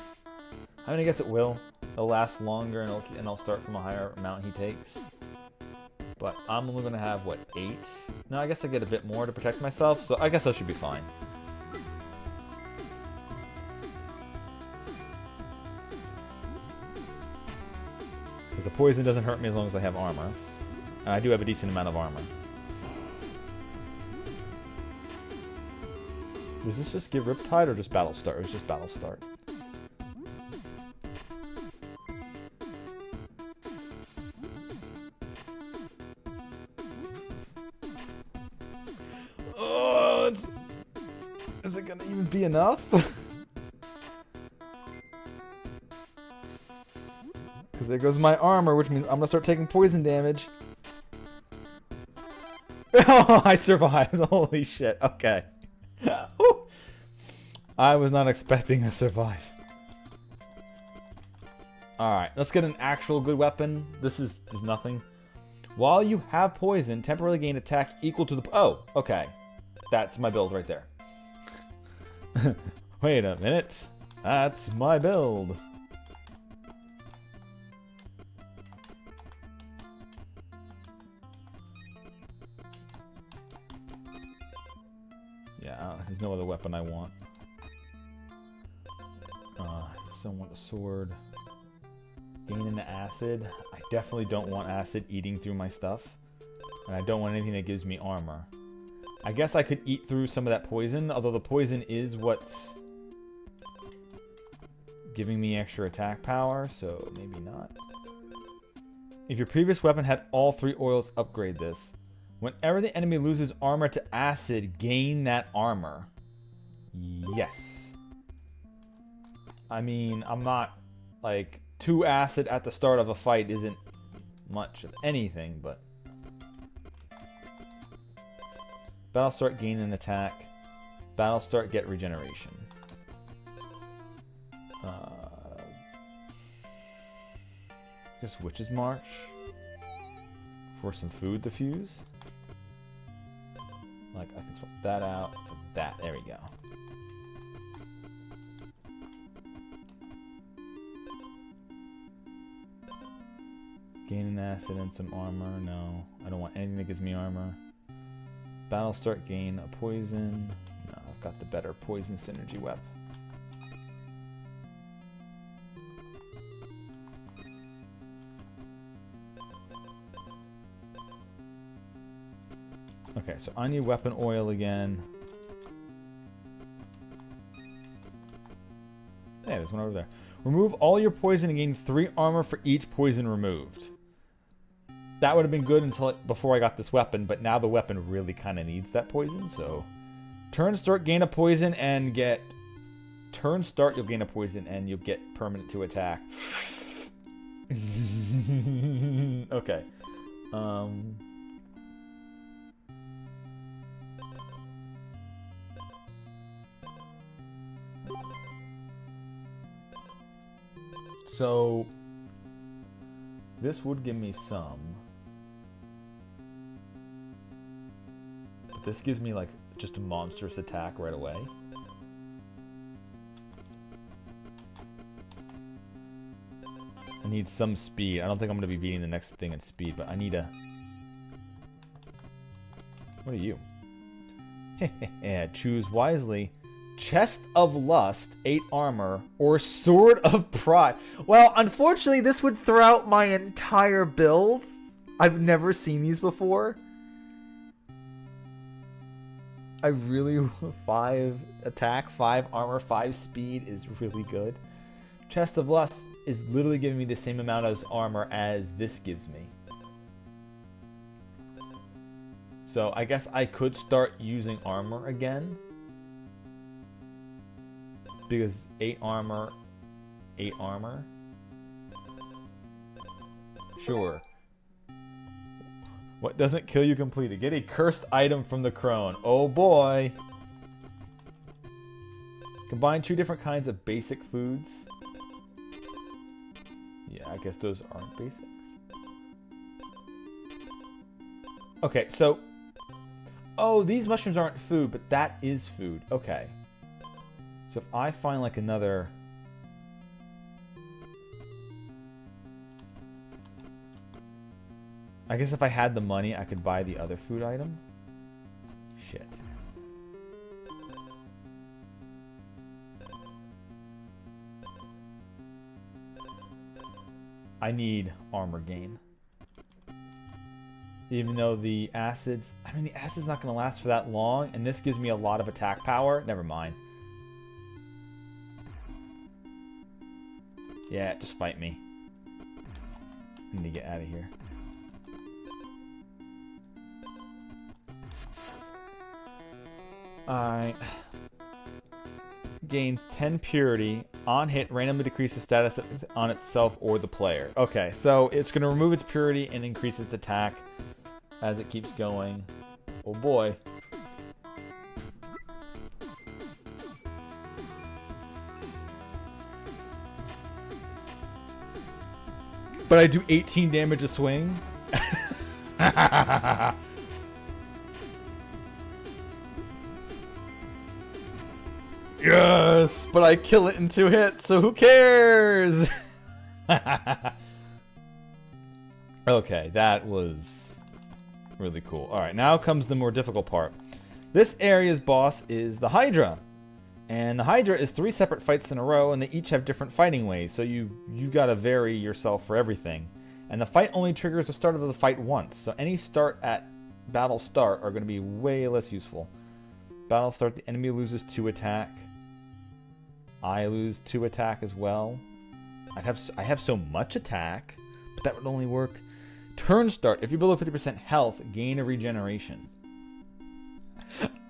I mean, I guess it will. It'll last longer, and I'll start from a higher amount he takes. But I'm only going to have, what, 8? No, I guess I get a bit more to protect myself, so I guess I should be fine. Because the poison doesn't hurt me as long as I have armor. And I do have a decent amount of armor. Does this just give Riptide or just Battle Start? It was just Battle Start. Is it gonna even be enough? Because there goes my armor, which means I'm gonna start taking poison damage. Oh, I survived. Holy shit. Okay. I was not expecting to survive. Alright, let's get an actual good weapon. This is nothing. While you have poison, temporarily gain attack equal to the... Oh, okay. That's my build right there. Wait a minute. That's my build. Yeah, there's no other weapon I want. Still want the sword. Gaining the acid. I definitely don't want acid eating through my stuff. And I don't want anything that gives me armor. I guess I could eat through some of that poison, although the poison is what's giving me extra attack power, so maybe not. If your previous weapon had all 3 oils, upgrade this. Whenever the enemy loses armor to acid, gain that armor. Yes. I mean, I'm not, like, 2 acid at the start of a fight isn't much of anything, but... Battle start, gain an attack. Battle start, get regeneration. This Witch's March. For some food to fuse. Like, I can swap that out for that. There we go. Gain an acid and some armor. No, I don't want anything that gives me armor. Battle start, gain a poison. No, I've got the better poison synergy weapon. Okay, so I need weapon oil again. Yeah, there's one over there. Remove all your poison and gain 3 armor for each poison removed. That would have been good until before I got this weapon, but now the weapon really kind of needs that poison, so... Turn start, gain a poison, and get... Turn start, you'll gain a poison, and you'll get permanent to attack. Okay. So... This would give me some... This gives me, like, just a monstrous attack right away. I need some speed. I don't think I'm going to be beating the next thing in speed, but I need a... What are you? Yeah, choose wisely. Chest of Lust, 8 armor, or Sword of Pride. Well, unfortunately, this would throw out my entire build. I've never seen these before. I really... 5 attack, 5 armor, 5 speed is really good. Chest of Lust is literally giving me the same amount of armor as this gives me. So I guess I could start using armor again. Because 8 armor, 8 armor. Sure. What doesn't kill you completed? Get a cursed item from the crone. Oh boy. Combine 2 different kinds of basic foods. Yeah, I guess those aren't basics. Okay, so... Oh, these mushrooms aren't food, but that is food. Okay. So if I find like another... I guess if I had the money, I could buy the other food item. Shit. I need armor gain. Even though the acids... I mean, the acid's not going to last for that long, and this gives me a lot of attack power. Never mind. Yeah, just fight me. I need to get out of here. Alright. Gains 10 purity. On hit, randomly decreases status on itself or the player. Okay, so it's going to remove its purity and increase its attack as it keeps going. Oh boy. But I do 18 damage a swing? Yes, but I kill it in 2 hits, so who cares? Okay, that was really cool. Alright, now comes the more difficult part. This area's boss is the Hydra. And the Hydra is 3 separate fights in a row, and they each have different fighting ways, so you gotta vary yourself for everything. And the fight only triggers the start of the fight once, so any start at battle start are gonna be way less useful. Battle start, the enemy loses 2 attack. I lose 2 attack as well. I have so much attack, but that would only work. Turn start, if you're below 50% health, gain a regeneration.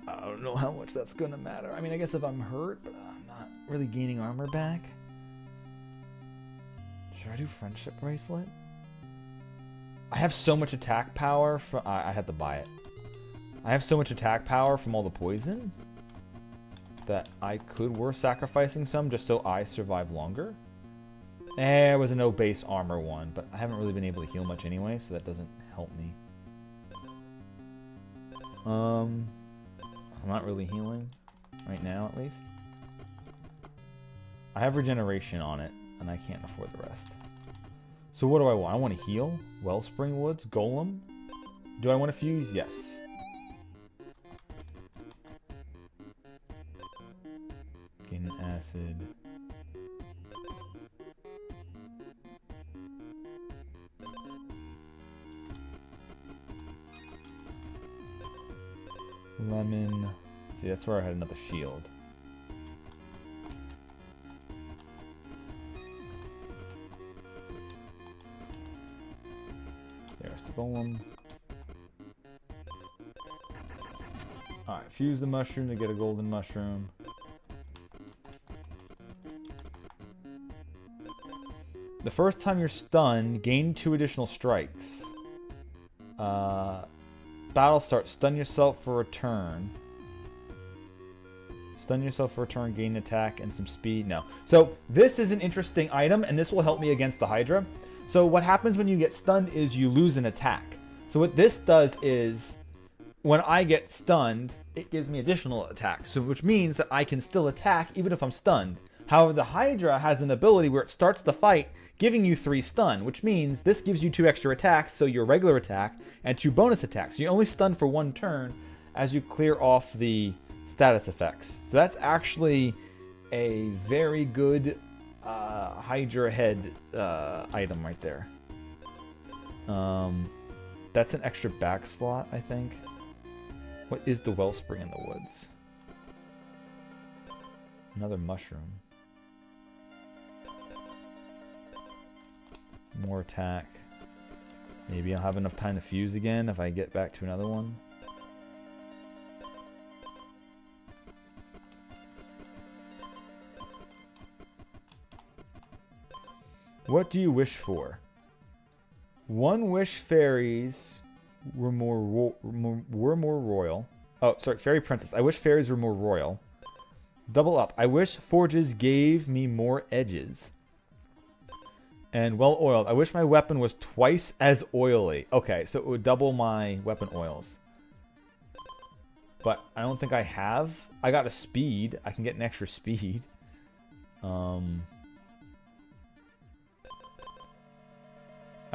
I don't know how much that's gonna matter. I mean, I guess if I'm hurt, but I'm not really gaining armor back. Should I do friendship bracelet? I have so much attack power from... I had to buy it. I have so much attack power from all the poison that I could worth sacrificing some just so I survive longer. There was a no base armor one, but I haven't really been able to heal much anyway, so that doesn't help me. I'm not really healing right now, at least. I have regeneration on it, and I can't afford the rest. So what do I want? I want to heal. Wellspring Woods, Golem. Do I want to fuse? Yes. Gain acid. Lemon. See, that's where I had another shield. There's the golem. Alright, fuse the mushroom to get a golden mushroom. The first time you're stunned, gain 2 additional strikes. Battle start, stun yourself for a turn. Stun yourself for a turn, gain attack and some speed. No. So this is an interesting item, and this will help me against the Hydra. So what happens when you get stunned is you lose an attack. So what this does is, when I get stunned, it gives me additional attacks, so which means that I can still attack even if I'm stunned. However, the Hydra has an ability where it starts the fight giving you 3 stun, which means this gives you 2 extra attacks, so your regular attack, and 2 bonus attacks. So you're only stunned for 1 turn as you clear off the status effects. So that's actually a very good Hydra head item right there. That's an extra back slot, I think. What is the Wellspring in the Woods? Another mushroom. More attack. Maybe I'll have enough time to fuse again if I get back to another one. What do you wish for? 1 wish fairies were more royal. Oh, sorry, fairy princess. I wish fairies were more royal. Double up. I wish forges gave me more edges. And well oiled. I wish my weapon was twice as oily. Okay, so it would double my weapon oils. But I don't think I have. I got a speed. I can get an extra speed. I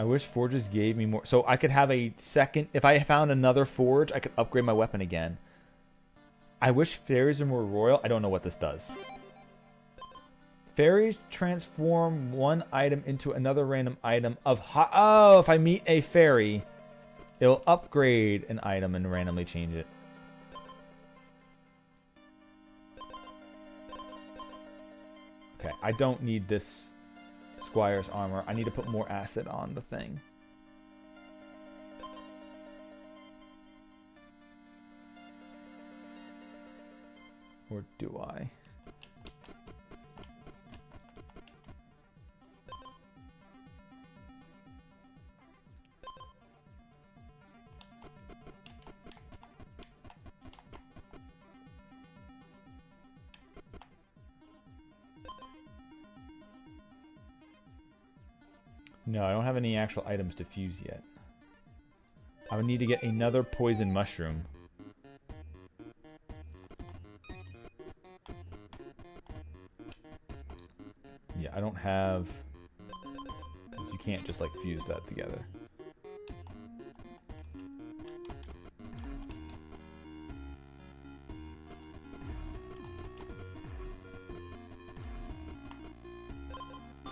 wish forges gave me more. So I could have a second. If I found another forge, I could upgrade my weapon again. I wish fairies are more royal. I don't know what this does. Fairies transform 1 item into another random item of oh, if I meet a fairy, it'll upgrade an item and randomly change it. Okay, I don't need this Squire's armor. I need to put more acid on the thing. Or do I? No, I don't have any actual items to fuse yet. I would need to get another poison mushroom. Yeah, I don't have... You can't just like fuse that together.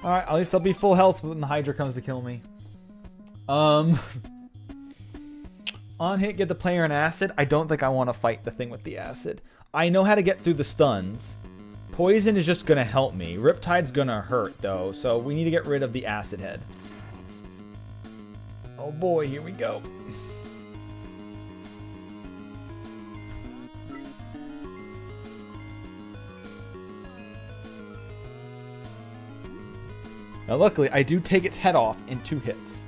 Alright, at least I'll be full health when the Hydra comes to kill me. On hit, get the player an acid. I don't think I want to fight the thing with the acid. I know how to get through the stuns. Poison is just going to help me. Riptide's going to hurt, though, so we need to get rid of the acid head. Oh boy, here we go. Now, luckily, I do take its head off in 2 hits.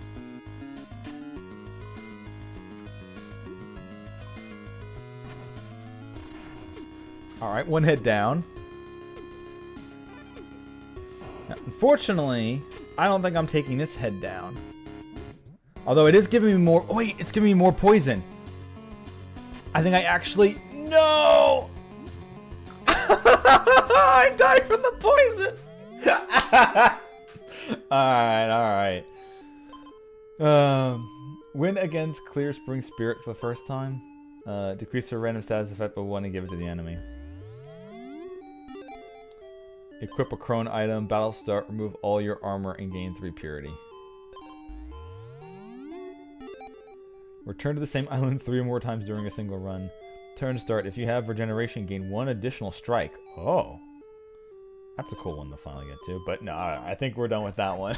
Alright, 1 head down. Now, unfortunately, I don't think I'm taking this head down. Although it is giving me more... Oh, wait, it's giving me more poison. I think I actually... No! I died from the poison! Alright. Win against Clear Spring Spirit for the first time. Decrease the random status effect by 1 and give it to the enemy. Equip a crone item, battle start, remove all your armor and gain 3 purity. Return to the same island 3 more times during a single run. Turn start, if you have regeneration, gain 1 additional strike. Oh. That's a cool one to finally get to, but no, I think we're done with that one.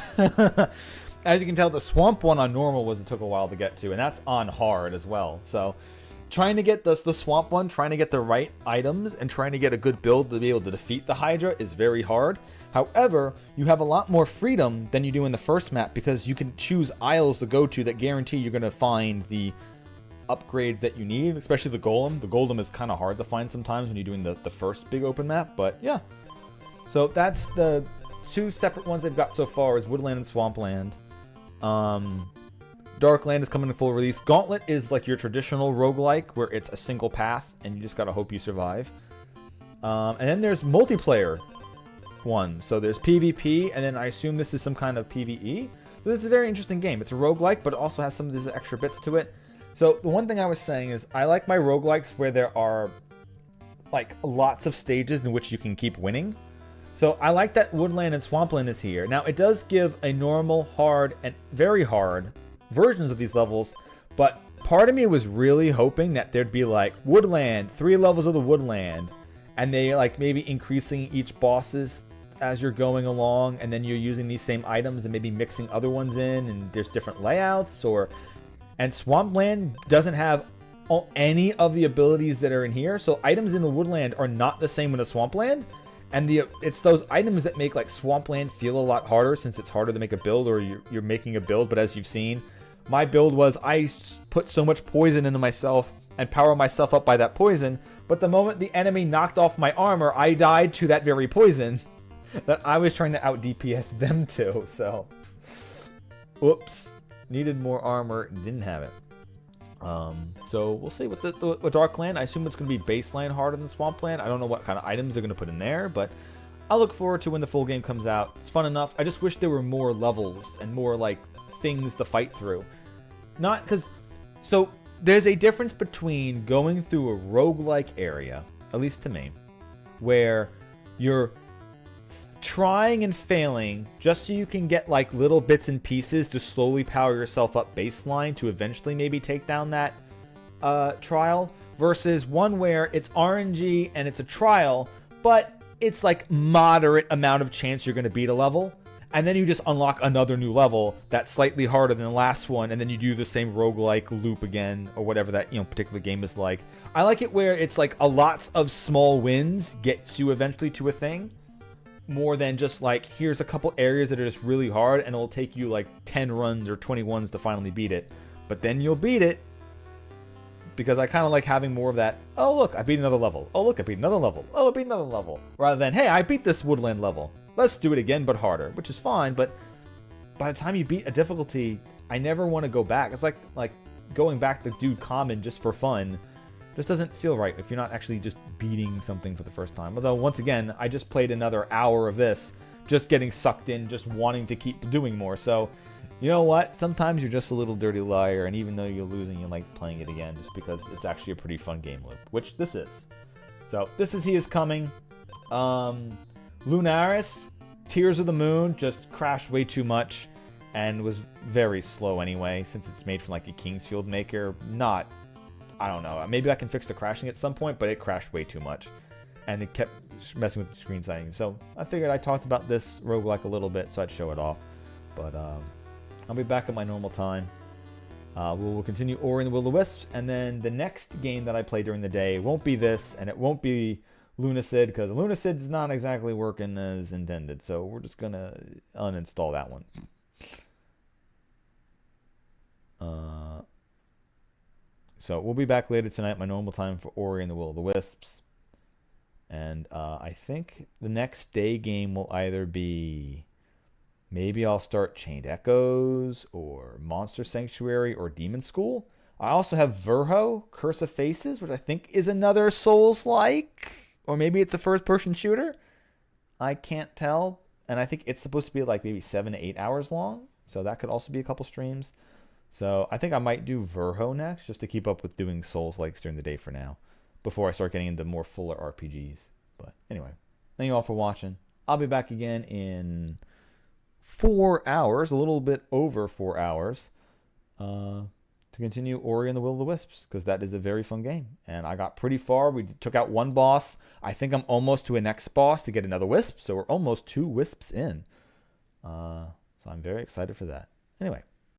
As you can tell, the swamp one on normal it took a while to get to, and that's on hard as well. So, trying to get the swamp one, trying to get the right items, and trying to get a good build to be able to defeat the Hydra is very hard. However, you have a lot more freedom than you do in the first map because you can choose aisles to go to that guarantee you're going to find the upgrades that you need, especially the golem. The golem is kind of hard to find sometimes when you're doing the first big open map, but yeah. So that's the 2 separate ones they've got so far is Woodland and Swampland. Darkland is coming in full release. Gauntlet is like your traditional roguelike where it's a single path and you just gotta hope you survive. And then there's multiplayer one. So there's PvP and then I assume this is some kind of PvE. So this is a very interesting game. It's a roguelike but it also has some of these extra bits to it. So the one thing I was saying is I like my roguelikes where there are like lots of stages in which you can keep winning. So I like that Woodland and Swampland is here. Now it does give a normal, hard, and very hard versions of these levels, but part of me was really hoping that there'd be like Woodland, 3 levels of the Woodland, and they like maybe increasing each bosses as you're going along, and then you're using these same items and maybe mixing other ones in, and there's different layouts, and Swampland doesn't have any of the abilities that are in here, so items in the Woodland are not the same in the Swampland. And it's those items that make like Swampland feel a lot harder since it's harder to make a build or you're making a build. But as you've seen, my build was I put so much poison into myself and power myself up by that poison. But the moment the enemy knocked off my armor, I died to that very poison that I was trying to out DPS them to. So, whoops, needed more armor, didn't have it. So we'll see with Darkland. I assume it's going to be baseline harder than Swampland. I don't know what kind of items they're going to put in there, but I'll look forward to when the full game comes out. It's fun enough. I just wish there were more levels and more like things to fight through. Not because... So there's a difference between going through a roguelike area, at least to me, where you're trying and failing just so you can get like little bits and pieces to slowly power yourself up baseline to eventually maybe take down that trial, versus one where it's RNG and it's a trial, but it's like moderate amount of chance you're going to beat a level, and then you just unlock another new level that's slightly harder than the last one, and then you do the same roguelike loop again, or whatever that particular game is like. I like it where it's like a lots of small wins gets you eventually to a thing, more than just like here's a couple areas that are just really hard and it'll take you like 10 runs or 21s to finally beat it, but then you'll beat it. Because I kind of like having more of that, oh look, I beat another level, oh look, I beat another level, oh I beat another level, rather than hey, I beat this Woodland level, let's do it again but harder, which is fine. But by the time you beat a difficulty, I never want to go back. It's like going back to do common just for fun just doesn't feel right if you're not actually just beating something for the first time. Although once again, I just played another hour of this just getting sucked in, just wanting to keep doing more. So you know what? Sometimes you're just a little dirty liar, and even though you're losing, you like playing it again just because it's actually a pretty fun game loop, which this is. So this is He Is Coming. Lunaris Tears of the Moon just crashed way too much and was very slow anyway, since it's made from like a Kingsfield maker. I don't know. Maybe I can fix the crashing at some point, but it crashed way too much. And it kept messing with the screen sighting. So I figured I talked about this roguelike a little bit, so I'd show it off. But I'll be back at my normal time. We'll continue Ori and the Will of the Wisps, and then the next game that I play during the day won't be this, and it won't be Lunacid, because Lunacid's not exactly working as intended. So we're just going to uninstall that one. So we'll be back later tonight, my normal time, for Ori and the Will of the Wisps. And I think the next day game will either be... Maybe I'll start Chained Echoes, or Monster Sanctuary, or Demon School. I also have Verho, Curse of Faces, which I think is another Souls-like. Or maybe it's a first-person shooter. I can't tell. And I think it's supposed to be like maybe 7 to 8 hours long. So that could also be a couple streams. So I think I might do Verho next, just to keep up with doing Souls-likes during the day for now, before I start getting into more fuller RPGs. But anyway, thank you all for watching. I'll be back again in 4 hours, a little bit over 4 hours, to continue Ori and the Will of the Wisps, because that is a very fun game. And I got pretty far. We took out one boss. I think I'm almost to a next boss to get another wisp, so we're almost 2 wisps in. So I'm very excited for that. Anyway.